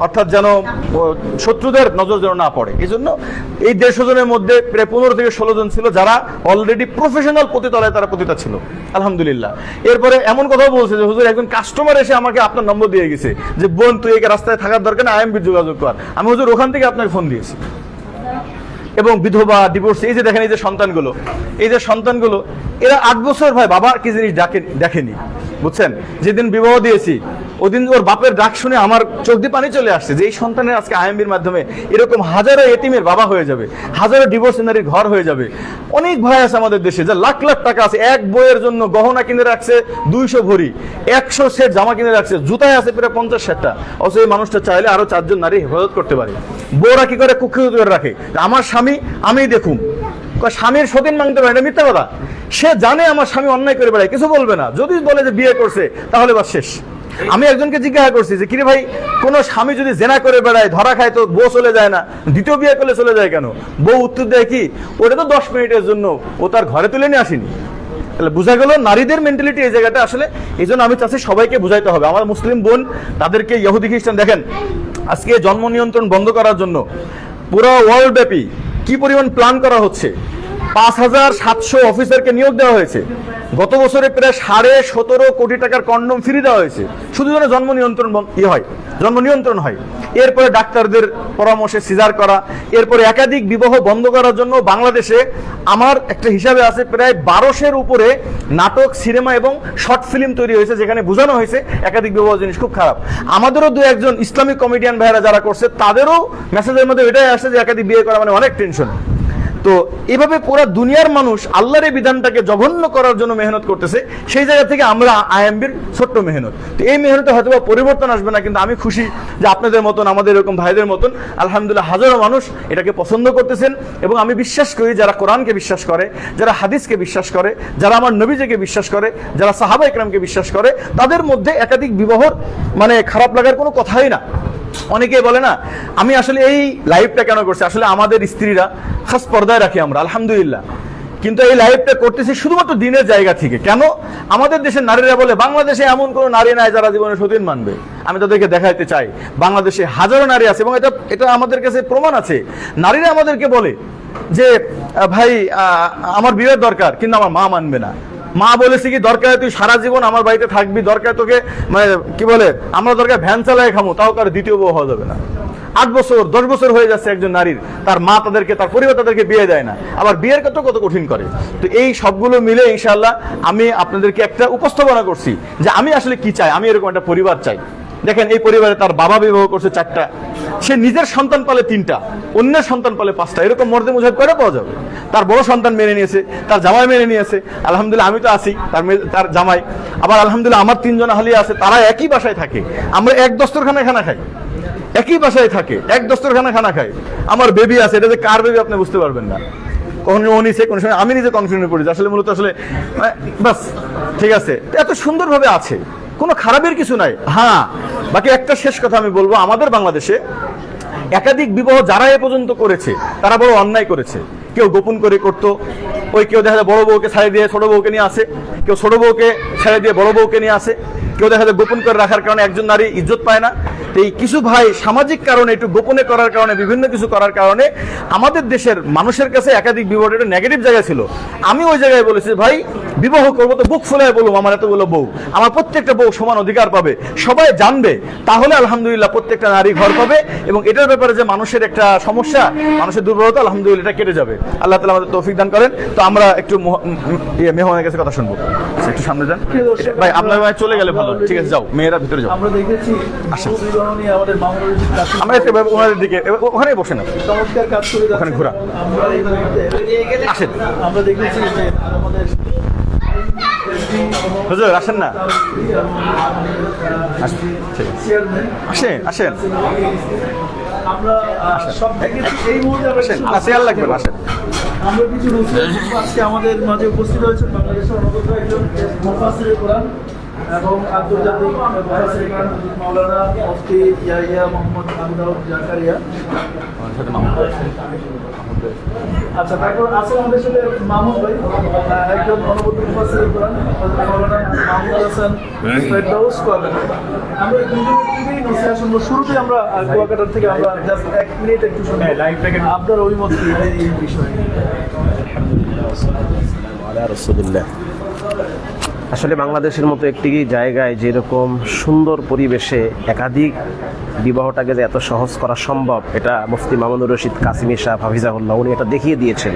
অর্থাৎ যেন শত্রুদের নজর যেন না পড়ে, এই জন্য এই 150 জনের মধ্যে প্রায় 15 থেকে 16 জন ছিল যারা অলরেডি প্রফেশনাল পতিতালয়ে তারা পতিতা ছিল আলহামদুলিল্লাহ। এরপরে এমন কথাও বলছে যে হুজুর একজন কাস্টমার এসে আমাকে আপনার নম্বর দিয়ে গেছে যে বোন তুই এই রাস্তায় থাকার দরকার না, আইএমবি যোগাযোগ কর। আমি হুজুর ওখান থেকে আপনাকে ফোন দিয়েছি। এবং বিধবা, ডিভোর্স, এই যে দেখেন এই যে সন্তানগুলো এরা 8 বছর ভাই বাবা কি জিনিস দেখেনি, বুঝছেন। যেদিন বিবাহ দিয়েছি ওদিন ওর বাপের ডাক শুনে আমার চোখ দিয়ে পানি চলে আসছে যে এই সন্তানের আজকে আইএমবির মাধ্যমে এরকম হাজারো এতিমের বাবা হয়ে যাবে, হাজারো ডিভোর্স নারীর ঘর হয়ে যাবে। অনেক ভাই আছে আমাদের দেশে যা লাখ লাখ টাকা আছে, এক বইয়ের জন্য গহনা কিনে রাখছে 200 ভরি, 100 সেট জামা কিনে রাখছে, জুতায় আছে প্রায় 50-60টা। অথচ এই মানুষটা চাইলে আরো 4 জন নারী হেফাজত করতে পারে। বউরা কি করে কুক্ষিগত করে রাখে, আমার স্বামী আমি দেখুন, স্বামীর সতীন মাংতে পারে, এটা মিথ্যা কথা। সে জানে আমার স্বামী অন্যায় করে বেড়ায়, কিছু বলবে না। যদি বলে যে বিয়ে করছে তাহলে বাস শেষ। আমি একজনকে জিজ্ঞাসা করছি যে কিরে ভাই, কোন স্বামী যদি জেনা করে বেড়ায়, ধরা খায়, তো বউ চলে যায় না, দ্বিতীয় বিয়ে করলে চলে যায় কেন? বউ উত্তর দেয় কি, ওটা তো 10 মিনিটের জন্য, ও তার ঘরে তুলে নিয়ে আসেনি। তাহলে বোঝা গেল নারীদের মেন্টালিটি এই জায়গাটা আসলে। এই জন্য আমি চাচ্ছি সবাইকে বুঝাইতে হবে, আমার মুসলিম বোন তাদেরকে ইহুদি খ্রিস্টান দেখেন আজকে জন্ম নিয়ন্ত্রণ বন্ধ করার জন্য পুরো ওয়ার্ল্ড ব্যাপী কি পরিমাণ প্ল্যান করা হচ্ছে। 5700 অফিসারকে নিয়োগ দেওয়া হয়েছে। গত বছরে প্রায় 17.5 কোটি টাকার কন্ডম ফ্রি দেওয়া হয়েছে শুধু যেন জন্ম নিয়ন্ত্রণ হয়। এরপরে ডাক্তারদের পরামর্শে সিজার করা, এরপরে একাধিক বিবাহ বন্ধ করার জন্য বাংলাদেশে আমার একটা হিসাবে আছে প্রায় 1200-এর উপরে নাটক, সিনেমা এবং শর্ট ফিল্ম তৈরি হয়েছে যেখানে বোঝানো হয়েছে একাধিক বিবাহ জিনিস খুব খারাপ। আমাদেরও 2-1 ইসলামিক কমেডিয়ান ভাইয়েরা যারা করছে তাদেরও মেসেজের মধ্যে এটাই আসছে যে একাধিক বিয়ে করা মানে অনেক টেনশন। তো এভাবে পুরো দুনিয়ার মানুষ আল্লাহর এই বিধানটাকে জঘন্য করার জন্য মেহনত করতেছে। সেই জায়গা থেকে আমরা আইএমবির ছোট্ট মেহনত, তো এই মেহনতে হয়তো পরিবর্তন আসবে না, কিন্তু আমি খুশি যে আপনাদের মতন, আমাদের এরকম ভাইদের মতন আলহামদুলিল্লাহ হাজারো মানুষ এটাকে পছন্দ করতেছেন। এবং আমি বিশ্বাস করি যারা কোরআনকে বিশ্বাস করে, যারা হাদিসকে বিশ্বাস করে, যারা আমার নবীজিকে বিশ্বাস করে, যারা সাহাবা ইকরামকে বিশ্বাস করে, তাদের মধ্যে একাধিক বিবাহর মানে খারাপ লাগার কোনো কথাই না। অনেকে বলে না আমি আসলে এই লাইভটা কেন করছি, আসলে আমাদের স্ত্রীরা খাস পর্দায় রাখি আমরা আলহামদুলিল্লাহ, কিন্তু এই লাইভটা করতেছি শুধুমাত্র দিনের জায়গা থেকে। কেন? আমাদের দেশের নারীরা বলে বাংলাদেশে এমন কোনো নারী নাই যারা জীবনে সতীন মানবে। আমি তাদেরকে দেখাইতে চাই বাংলাদেশে হাজারো নারী আছে এবং এটা আমাদের কাছে প্রমাণ আছে। নারীরা আমাদেরকে বলে যে ভাই আমার বিয়ের দরকার, কিন্তু আমার মা মানবে না। মা বলেছে কি দরকার তুই সারা জীবন আমার বাড়িতে থাকবি, দরকার তোকে মানে কি বলে আমরা দরকার ভ্যান চালায় খামো, তাও কারো দ্বিতীয় বউ হওয়া যাবে না। 8 বছর 10 বছর হয়ে যাচ্ছে একজন নারীর, তার মা তাদেরকে, তার পরিবার তাদেরকে বিয়ে দেয় না, আবার বিয়ের কত কঠিন করে। তো এই সবগুলো মিলে ইনশাআল্লাহ আমি আপনাদেরকে একটা উপস্থাপনা করছি যে আমি আসলে কি চাই। আমি এরকম একটা পরিবার চাই। দেখেন এই পরিবারে তার বাবা বিবাহ করছে 4টা, সে নিজের সন্তান পালে 3টা, অন্যের সন্তান পালে 5টা, এরকম মর্দে মুজাহিদ করে পাওয়া যাবে। তার বড় সন্তান মেনে নিয়েছে, তার জামাই মেনে নিয়েছে, আলহামদুলিল্লাহ আমি তো আছি, তার জামাই আবার আলহামদুলিল্লাহ আমার 3 জন আহলি আছে, তারা একই বাসায় থাকে, আমরা এক দস্তরখানায় খানা খাই, একই বাসায় থাকে, এক দস্তরখানায় খানা খাই। আমার বেবি আছে, এটা যে কার বেবি আপনি বুঝতে পারবেন না। কখনো ও নিছে, কোনো সময় আমি নিজে কনফিউশনে পড়ি আসলে মূলত আসলে বাস ঠিক আছে, এত সুন্দরভাবে আছে, কোনো খারাপের কিছু নাই। হ্যাঁ, বাকি একটা শেষ কথা আমি বলবো, আমাদের বাংলাদেশে একাধিক বিবাহ যারা এ পর্যন্ত করেছে তারা বড় অন্যায় করেছে। কেউ গোপন করে করতো, ওই কেউ দেখা যায় বড় বউকে ছাড়িয়ে দিয়ে ছোট বউকে নিয়ে আসে, কেউ ছোট বউকে ছাড়িয়ে দিয়ে বড় বউকে নিয়ে আসে, কেউ দেখা যায় গোপন করে রাখার কারণে একজন নারী ইজ্জত পায় না। তো এই কিছু ভাই সামাজিক কারণে একটু গোপনে করার কারণে, বিভিন্ন কিছু করার কারণে আমাদের দেশের মানুষের কাছে একাধিক বিবাহ একটা নেগেটিভ জায়গায় ছিল। আমি ওই জায়গায় বলেছি ভাই বিবাহ করবো তো বুক ফুলায় বলবো আমার এতগুলো বউ, আমার প্রত্যেকটা বউ সমান অধিকার পাবে, সবাই জানবে, তাহলে আলহামদুলিল্লাহ প্রত্যেকটা নারী ঘর পাবে। এবং এটার ব্যাপারে যে মানুষের একটা সমস্যা, মানুষের দুর্বলতা, আলহামদুলিল্লাহ এটা কেটে যাবে। আল্লাহ তাআলা আমাদের তৌফিক দান করেন। তো আমরা একটু মেহমানের কাছে কথা শুনবো, একটু সামনে যান ভাই, আপনার ভাই চলে গেলে ভালো। ঠিক আছে, যাও মেয়েরা ভিতরে যাও। আমরা দেখেছি বিবাহ নিয়ে আমাদের মামুনুর রশিদ কাসিম আমরা একটু ওনাদের দিকে, ওখানে বসে না, চমৎকার কাজ করে যাচ্ছেন। ওখানে ঘোরা। আমরা এই মুহূর্তে আসেন আমরা দেখেছি যে আমাদের হুজুর আসেন না, চেয়ারম্যান আসেন আসেন আমরা সব দেখেছি এই মুহূর্তে আমরা আসেন, চেয়ার লাগবে না, আসেন। আমরা কিছু নসিহত শুনবো। আজকে আমাদের মাঝে উপস্থিত হয়েছেন বাংলাদেশের অনবদ্য একজন মুফাসসিরে কোরআন এবং আন্তর্জাতিক মুফাসসিরে কোরআন মাওলানা মুফতি ইয়াহিয়া মোহাম্মদ আবু দাউদ জাকারিয়া। আচ্ছা, তারপর আছে আমাদের সাথে মাহমুদ ভাই, একজন অনবদ্য মুফাসসিরে কোরআন, মাওলানা মাহমুদ হাসান ফেরদাউস কুয়াকাটা। আমরা দুজনের থেকেই নসিহত শুনবো। শুরুতে আমরা কুয়াকাটার থেকে আমরা জাস্ট 1 মিনিট একটু শুনবো আপনার অভিমত কি এই বিষয়ে। আসলে বাংলাদেশের মতো একটি জায়গায় যেরকম সুন্দর পরিবেশে একাধিক বিবাহটাকে যে এত সহজ করা সম্ভব, এটা মুফতি মামুনুর রশিদ কাসিমি সাহেব হাফিজাহুল্লাহ উনি এটা দেখিয়ে দিয়েছেন।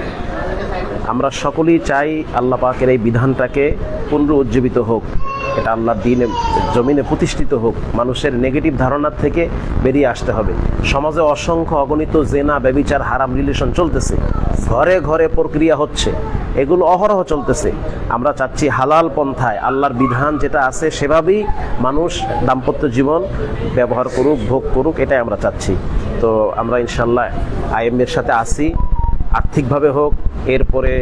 আমরা সকলেই চাই আল্লাহ পাকের এই বিধানটাকে পুনরুজ্জীবিত হোক, এটা আল্লাহর দ্বীনে জমিনে প্রতিষ্ঠিত হোক, মানুষের নেগেটিভ ধারণার থেকে বেরিয়ে আসতে হবে। সমাজে অসংখ্য অগণিত জেনা, ব্যভিচার, হারাম রিলেশন চলতেছে, ঘরে ঘরে প্রক্রিয়া হচ্ছে, এগুলো অহরহ চলতেছে। আমরা চাচ্ছি হালাল পন্থায় আল্লাহর বিধান যেটা আছে সেভাবেই মানুষ দাম্পত্য জীবন ব্যবহার করুক, ভোগ করুক, এটাই আমরা চাচ্ছি। তো আমরা ইনশাল্লাহ আইএমের সাথে আসি, আর্থিকভাবে হোক, এরপরে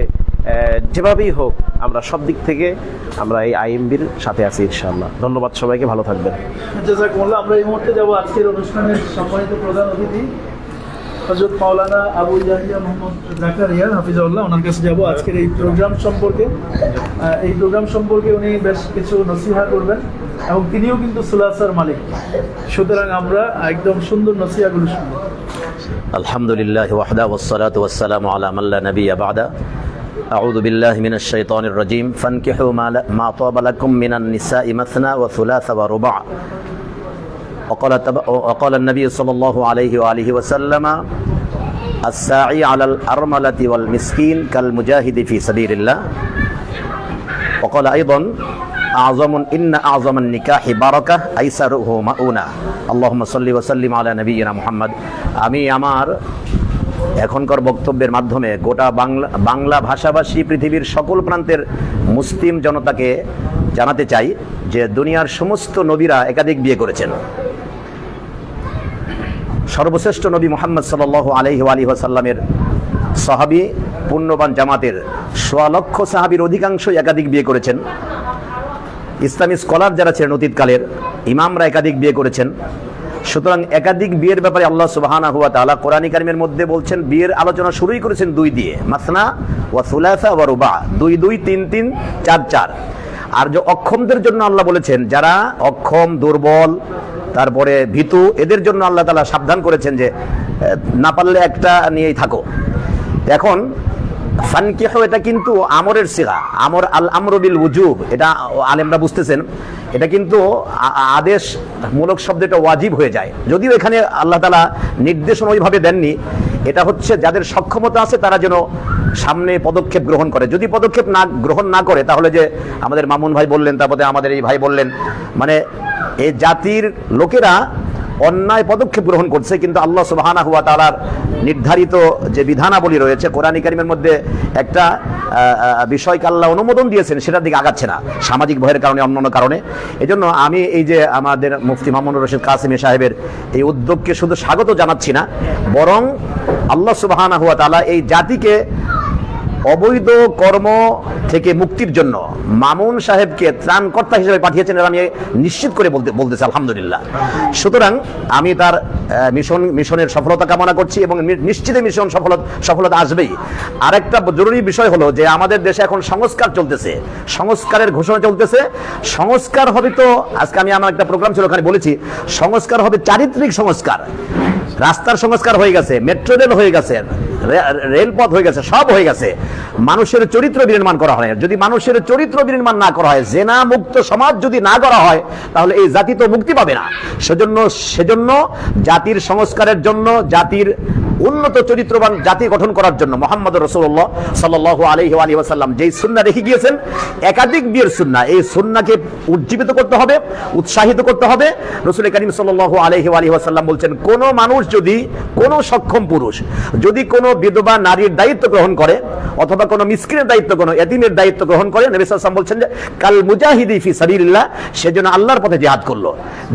যেভাবেই হোক, আমরা সব দিক থেকে আমরা এই আইএমবির সাথে আছি ইনশাআল্লাহ। ধন্যবাদ সবাইকে, ভালো থাকবেন। জাযাকুমুল্লাহ। আমরা এই মুহূর্তে যাব আজকের অনুষ্ঠানের সম্মানিত প্রধান অতিথি হযরত মাওলানা আবু ইয়াহিয়া মোহাম্মদ জাকারিয়া হাফিজাহুল্লাহ, ওনার কাছে যাব আজকের এই প্রোগ্রাম সম্পর্কে। উনি বেশ কিছু নসিহা করবেন এবং তিনিও কিন্তু সুলাসার মালিক, সুতরাং আমরা একদম সুন্দর নসিহাগুলো শুনবো। আলহামদুলিল্লাহ ওয়াহদা ওয়াসসালাতু ওয়াসসালামু আলা মান লা নাবিয়্যা বা'দা। আউযু বিল্লাহি মিনাশ শাইতানির রাজীম। ফানকিহু মা তাবা লাকুম মিনান নিসাই মাসনা ওয়া থুলাসা ওয়া রুবা'। وقال النبي صلى الله عليه وآله وسلم الساعي على الأرملة والمسكين كالمجاهد في سبيل الله. وقال أيضا إن أعظم النكاح بركة أيسره مؤونة. اللهم صل وسلم على نبينا محمد. আমি আমার এখনকার বক্তব্যের মাধ্যমে গোটা বাংলা ভাষাভাষী পৃথিবীর সকল প্রান্তের মুসলিম জনতাকে জানাতে চাই যে দুনিয়ার সমস্ত নবীরা একাধিক বিয়ে করেছেন। সর্বশ্রেষ্ঠ নবী মুহাম্মদ সাল্লাল্লাহু আলাইহি ওয়া আলিহি ওয়াসাল্লামের সাহাবী পুণ্যবান জামাতের ১০০ লক্ষ সাহাবীর অধিকাংশই একাধিক বিয়ে করেছেন। ইসলামী স্কলার যারা ছিলেন অতীতকালের ইমামরা একাধিক বিয়ে করেছেন। সুতরাং একাধিক বিয়ের ব্যাপারে আল্লাহ সুবহানাহু ওয়া তাআলা কোরআন কারীমের মধ্যে বলছেন, বিয়ের আলোচনা শুরুই করেছেন ২ দিয়ে, মাসনা ওয়া সুলাসা ওয়া রুবা', ২ ২, ৩ ৩, ৪ ৪। আর যে অক্ষমদের জন্য আল্লাহ বলেছেন, যারা অক্ষম, দুর্বল, তারপরে ভীতু, এদের জন্য আল্লাহ তাআলা সাবধান করেছেন যে না পারলে একটা নিয়েই থাকো। এখন ফানকিহু এটা কিন্তু আমরের সিগা, আমর আল আমরু বিল উজুব, এটা আলেমরা বুঝতেছেন, এটা কিন্তু আদেশমূলক শব্দ, এটা ওয়াজিব হয়ে যায়। যদিও এখানে আল্লাহ তাআলা নির্দেশনা ওইভাবে দেননি, এটা হচ্ছে যাদের সক্ষমতা আছে তারা যেন সামনে পদক্ষেপ গ্রহণ করে। যদি পদক্ষেপ গ্রহণ না করে, তাহলে যে আমাদের মামুন ভাই বললেন, তারপরে আমাদের এই ভাই বললেন, মানে এই জাতির লোকেরা অন্যায় পদক্ষেপ গ্রহণ করছে, কিন্তু আল্লাহ সুবহানাহু ওয়া তাআলার নির্ধারিত যে বিধানাবলী রয়েছে কোরআন কারীমের মধ্যে একটা বিষয়কে আল্লাহ অনুমোদন দিয়েছেন, সেটার দিকে আগাচ্ছে না, সামাজিক ভয়ের কারণে, অন্যান্য কারণে। এজন্য আমি এই যে আমাদের মুফতি মামুনুর রশিদ কাসিমি সাহেবের এই উদ্যোগকে শুধু স্বাগত জানাচ্ছি না, বরং আল্লাহ সুবহানাহু ওয়া তাআলা এই জাতিকে অবৈধ কর্ম থেকে মুক্তির জন্য মামুন সাহেবকে ত্রাণকর্তা হিসেবে পাঠিয়েছেন, আমি নিশ্চিত করে বলতেছি আলহামদুলিল্লাহ। সুতরাং আমি তার মিশনের সফলতা কামনা করছি এবং নিশ্চিত মিশন সফলতা আসবেই। আরেকটা জরুরি বিষয় হলো যে আমাদের দেশে এখন সংস্কার চলতেছে, সংস্কারের ঘোষণা চলতেছে। সংস্কার হবে তো, আজকে আমি আমার একটা প্রোগ্রাম ছিল ওখানে বলেছি, সংস্কার হবে চারিত্রিক সংস্কার। রাস্তার সংস্কার হয়ে গেছে, মেট্রো রেল হয়ে গেছে, রেলপথ হয়ে গেছে, সব হয়ে গেছে। মানুষের চরিত্র বিনির্মাণ করা হয়। যদি মানুষের চরিত্র বিনির্মাণ না করা হয়, জেনা মুক্ত সমাজ যদি না করা হয়, তাহলে এই জাতি তো মুক্তি পাবে না। সেজন্য জাতির সংস্কারের জন্য, জাতির উন্নত চরিত্রবান জাতি গঠন করার জন্য মুহাম্মদ রাসূলুল্লাহ সাল্লাল্লাহু আলাইহি ওয়া আলিহি ওয়াসাল্লাম যেই সুন্নাহ রেখে গিয়েছেন, একাধিক বিয়ের সুন্নাহ, এই সুন্নাহকে উজ্জীবিত করতে হবে, উৎসাহিত করতে হবে। রাসূল কারীম সাল্লাল্লাহু আলাইহি ওয়া আলিহি ওয়াসাল্লাম বলছেন, কোন মানুষ যদি, কোন সক্ষম পুরুষ যদি কোনো বিধবা নারীর দায়িত্ব গ্রহণ করে অথবা কোনো মিসকিনের দায়িত্ব, কোনো এতিমের দায়িত্ব গ্রহণ করে, নবী সাল্লাল্লাহু আলাইহি ওয়াসাল্লাম বলছেন যে কাল মুজাহিদি ফি সাবিলিল্লাহ, সেজন্য আল্লাহর পথে জিহাদ করলো।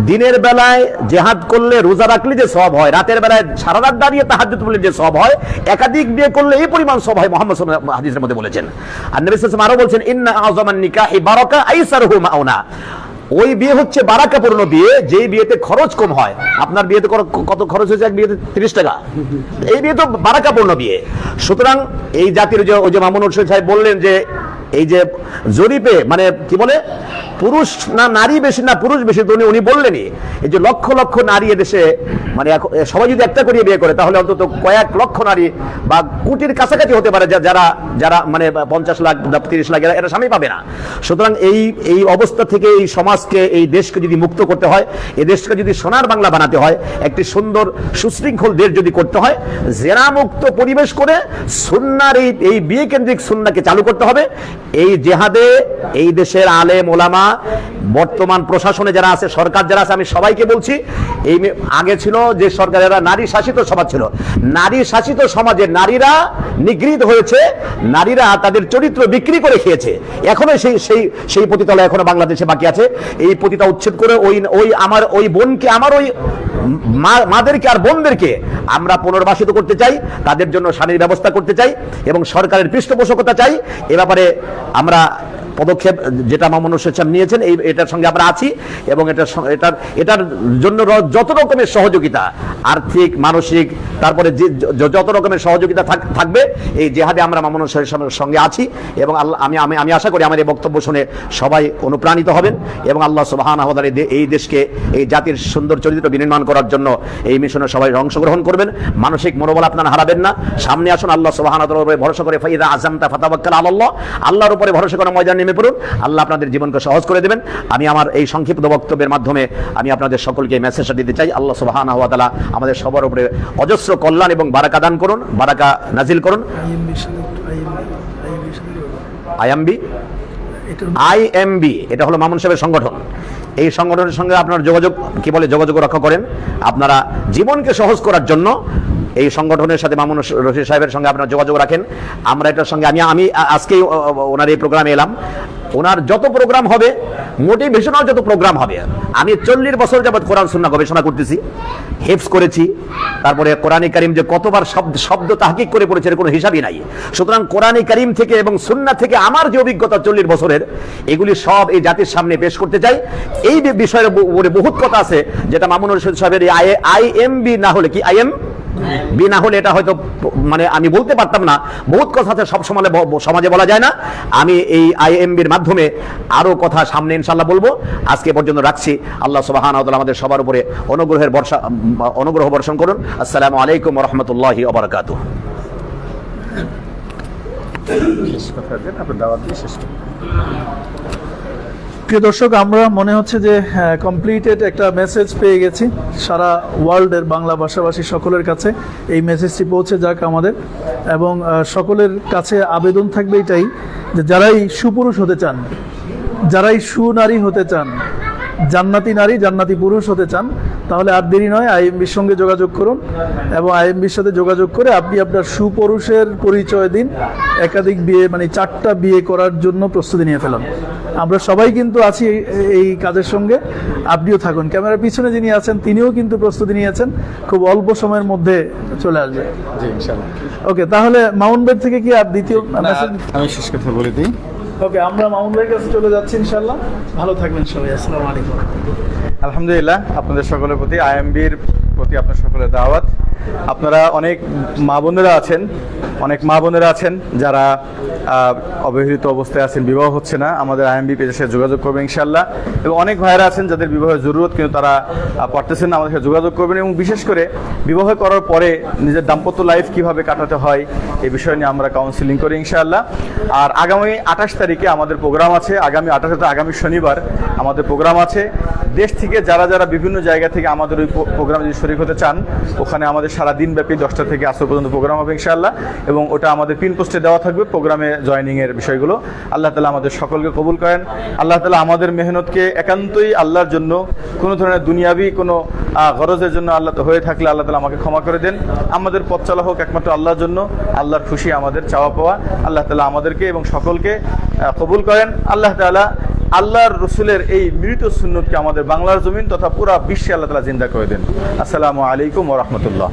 দিনের বেলায় জিহাদ করলে, রোজা রাখলে যে সওয়াব হয়, রাতের বেলায় সারা রাত দাঁড়িয়ে তাহাজ্জুদ পড়লে যে সওয়াব হয়, একাধিক বিয়ে করলে এই পরিমাণ সওয়াব হয়, মুহাম্মদ সাল্লাল্লাহু আলাইহি ওয়াসাল্লাম হাদিসের মধ্যে বলেছেন। আর নবী সাল্লাল্লাহু আলাইহি ওয়াসাল্লাম আরো বলছেন ইন্না আযমান নিকাহি বারাকা আইসারহু মাউনা, ওই বিয়ে হচ্ছে বারাকাপূর্ণ বিয়ে যেই বিয়েতে খরচ কম হয়। আপনার বিয়েতে কত খরচ হয়েছে? এক বিয়েতে 30 টাকা, এই বিয়ে তো বারাকাপূর্ণ বিয়ে। সুতরাং এই জাতির যে ওই যে মামুনুর রশিদ সাহেব বললেন যে এই যে জরিপে মানে কি বলে পুরুষ না নারী বেশি না পুরুষ বেশি, তো উনি বললেনই এই যে লক্ষ লক্ষ নারী এদেশে মানে সবাই যদি একটা করে বিয়ে করে তাহলে অন্তত কয়েক লক্ষ নারী বা কোটির কাছাকাছি হতে পারে যারা যারা মানে 50 লাখ 30 লাখ এরা স্বামী পাবে না। সুতরাং এই অবস্থা থেকে এই সমাজকে, এই দেশকে যদি মুক্ত করতে হয়, এই দেশকে যদি সোনার বাংলা বানাতে হয়, একটি সুন্দর সুশৃঙ্খল দেশ যদি করতে হয়, জেনা মুক্ত পরিবেশ করে সুন্নার এই বিয়ে কেন্দ্রিক সুন্নাকে চালু করতে হবে। এই জেহাদে এই দেশের আলেম ওলামা, বর্তমান প্রশাসনে যারা আছে, সরকার যারা আছে, আমি সবাইকে বলছি, এই আগে ছিল যে সরকারেরা নারী শাসিত সমাজ ছিল, নারী শাসিত সমাজে নারীরা নিগৃহীত হয়েছে, নারীরা তাদের চরিত্র বিক্রি করে খেয়েছে। এখনো সেই পতিতালয় এখনো বাংলাদেশে বাকি আছে। এই পতিতা উচ্ছেদ করে ওই বোনকে, আমার ওই মাদেরকে আর বোনদেরকে আমরা পুনর্বাসিত করতে চাই, তাদের জন্য স্বামীর ব্যবস্থা করতে চাই এবং সরকারের পৃষ্ঠপোষকতা চাই। এ ব্যাপারে আমরা পদক্ষেপ যেটা মামুনুর রশিদ সাহেব নিয়েছেন এটার সঙ্গে আমরা আছি এবং এটার জন্য যত রকমের সহযোগিতা, আর্থিক, মানসিক, তারপরে যত রকমের সহযোগিতা থাকবে এই জেহাদে আমরা মামুনুর রশিদ সাহেবের সঙ্গে আছি। এবং আল্লাহ আমি আশা করি আমার এই বক্তব্য শুনে সবাই অনুপ্রাণিত হবেন এবং আল্লাহ সুবহানাহু ওয়া তাআলা এই দেশকে, এই জাতির সুন্দর চরিত্র বিনির্মাণ করার জন্য এই মিশনে সবাই অংশগ্রহণ করবেন। মানসিক মনোবল আপনারা হারাবেন না, সামনে আসুন, আল্লাহ সুবহানাহু ওয়া তাআলার উপরে ভরসা করে ফাইদা আযামতা ফাতাওয়াক্কাল আলাল্লাহ, আল্লাহর উপরে ভরসা করে ময়দানে নেমে পড়ুন, আল্লাহ আপনাদের জীবনকে সহজ করে দেবেন। আমি আমার এই সংক্ষিপ্ত বক্তব্যের মাধ্যমে আমি আপনাদের সকলকে মেসেজটা দিতে চাই। আল্লাহ সুবহানাহু ওয়া তাআলা আমাদের সবার উপরে অজস্র কল্যাণ এবং বারাকা দান করুন, বারাকা নাজিল করুন। আইএমবি এটা হলো মামুন সাহেবের সংগঠন। এই সংগঠনের সঙ্গে আপনার যোগাযোগ রক্ষা করেন। আপনারা জীবনকে সহজ করার জন্য এই সংগঠনের সাথে মামুন রশিদ সাহেবের সঙ্গে আপনারা যোগাযোগ রাখেন। আমরা এটার সঙ্গে আমি আজকেই ওনার এই প্রোগ্রামে এলাম। ওনার যত প্রোগ্রাম হবে, মোটিভেশনাল যত প্রোগ্রাম হবে, আমি 40 বছর যাবৎ কোরআন সুন্নাহ গবেষণা করতেছি, হেফজ করেছি, তারপরে কোরআনে কারিম যে কতবার শব্দ তাহকিক করে পড়েছে এর কোনো হিসাবই নাই। সুতরাং কোরআনে কারিম থেকে এবং সুন্নাহ থেকে আমার যে অভিজ্ঞতা 40 বছরের, এগুলি সব এই জাতির সামনে পেশ করতে চাই। এই বিষয়ের উপরে বহুত কথা আছে যেটা মামুন রশিদ সাহেবের আইএমবি না হলে কি বি না হলে এটা হয়তো মানে আমি বলতে পারতাম না। বহুত কথা সব সমাজে বলা যায় না। আমি এই আইএমবির মাধ্যমে আরো কথা সামনে ইনশাআল্লাহ বলবো। আজকে পর্যন্ত রাখছি। আল্লাহ সুবহানাহু ওয়া তাআলা আমাদের সবার উপরে অনুগ্রহ বর্ষণ করুন। আসসালামু আলাইকুম ওয়া রাহমাতুল্লাহি ওয়া বারাকাতুহু। প্রিয় দর্শক, আমরা মনে হচ্ছে যে কমপ্লিটেড একটা মেসেজ পেয়ে গেছি। সারা ওয়ার্ল্ডের বাংলা ভাষাভাষী সকলের কাছে এই মেসেজটি পৌঁছে যাক আমাদের, এবং সকলের কাছে আবেদন থাকবে এটাই যে যারাই সুপুরুষ হতে চান, যারাই সুনারী হতে চান, জান্নাতি নারী জান্নাতি পুরুষ হতে চান, তাহলে আর দেরি নয়, আইএমবির সঙ্গে যোগাযোগ করুন এবং আইএমবির সাথে যোগাযোগ করে আপনি আপনার সুপুরুষের পরিচয় দিন। একাধিক বিয়ে মানে 4টা বিয়ে করার জন্য প্রস্তুতি নিয়ে ফেলুন। আমরা সবাই কিন্তু আছি এই কাজের সঙ্গে, আপনিও থাকুন। ক্যামেরার পিছনে যিনি আছেন তিনিও কিন্তু প্রস্তুতি নিয়েছেন, খুব অল্প সময়ের মধ্যে চলে আসবে। জি ইনশাআল্লাহ। ওকে, তাহলে মাউন্ট বেড থেকে কি আর দ্বিতীয় মেসেজ? আমি শেষ কথা বলে দিই। ওকে, আমরা মাউন্ট বেডের কাছে চলে যাচ্ছি ইনশাআল্লাহ। ভালো থাকবেন সবাই। আসসালামু আলাইকুম। আলহামদুলিল্লাহ, আপনাদের সকলের প্রতি, আইএমবির প্রতি আপনার সকলের দাওয়াত। আপনারা অনেক মা বোনেরা আছেন যারা অবহেলিত অবস্থায় আছেন, বিবাহ হচ্ছে না, আমাদের আইএমবি পেজের সাথে যোগাযোগ করবেন ইনশাআল্লাহ। এবং অনেক ভাইয়েরা আছেন যাদের বিবাহের জরুরত কিন্তু তারা পারতেছেন না, আমাদের সাথে যোগাযোগ করবেন। এবং বিশেষ করে বিবাহ করার পরে নিজের দাম্পত্য লাইফ কিভাবে কাটাতে হয় এই বিষয় নিয়ে আমরা কাউন্সিলিং করি ইনশাআল্লাহ। আর আগামী 28 তারিখে আমাদের প্রোগ্রাম আছে। আগামী শনিবার আমাদের প্রোগ্রাম আছে। দেশ থেকে যারা বিভিন্ন জায়গা থেকে আমাদের ওই প্রোগ্রামে যদি শরীক হতে চান, ওখানে আমাদের আমাদের সারা দিনব্যাপী 10টা থেকে আসর পর্যন্ত প্রোগ্রাম হবে ইনশাআল্লাহ, এবং ওটা আমাদের পিন পোস্টে দেওয়া থাকবে প্রোগ্রামে জয়েনিংয়ের বিষয়গুলো। আল্লাহ তালা আমাদের সকলকে কবুল করেন। আল্লাহ তালা আমাদের মেহনতকে একান্তই আল্লাহর জন্য, কোনো ধরনের দুনিয়াবি কোনো গরজের জন্য আল্লাহ হয়ে থাকলে আল্লাহ তালা আমাকে ক্ষমা করে দেন। আমাদের পথ চলা হোক একমাত্র আল্লাহর জন্য, আল্লাহর খুশি আমাদের চাওয়া পাওয়া। আল্লাহ তালা আমাদেরকে এবং সকলকে কবুল করেন। আল্লাহ তালা আল্লাহর রসুলের এই মৃত সুন্নতকে আমাদের বাংলার জমিন তথা পুরা বিশ্বে আল্লাহ তালা জিন্দা করে দেন। আসসালামু আলাইকুম ওয়া রাহমাতুল্লাহ।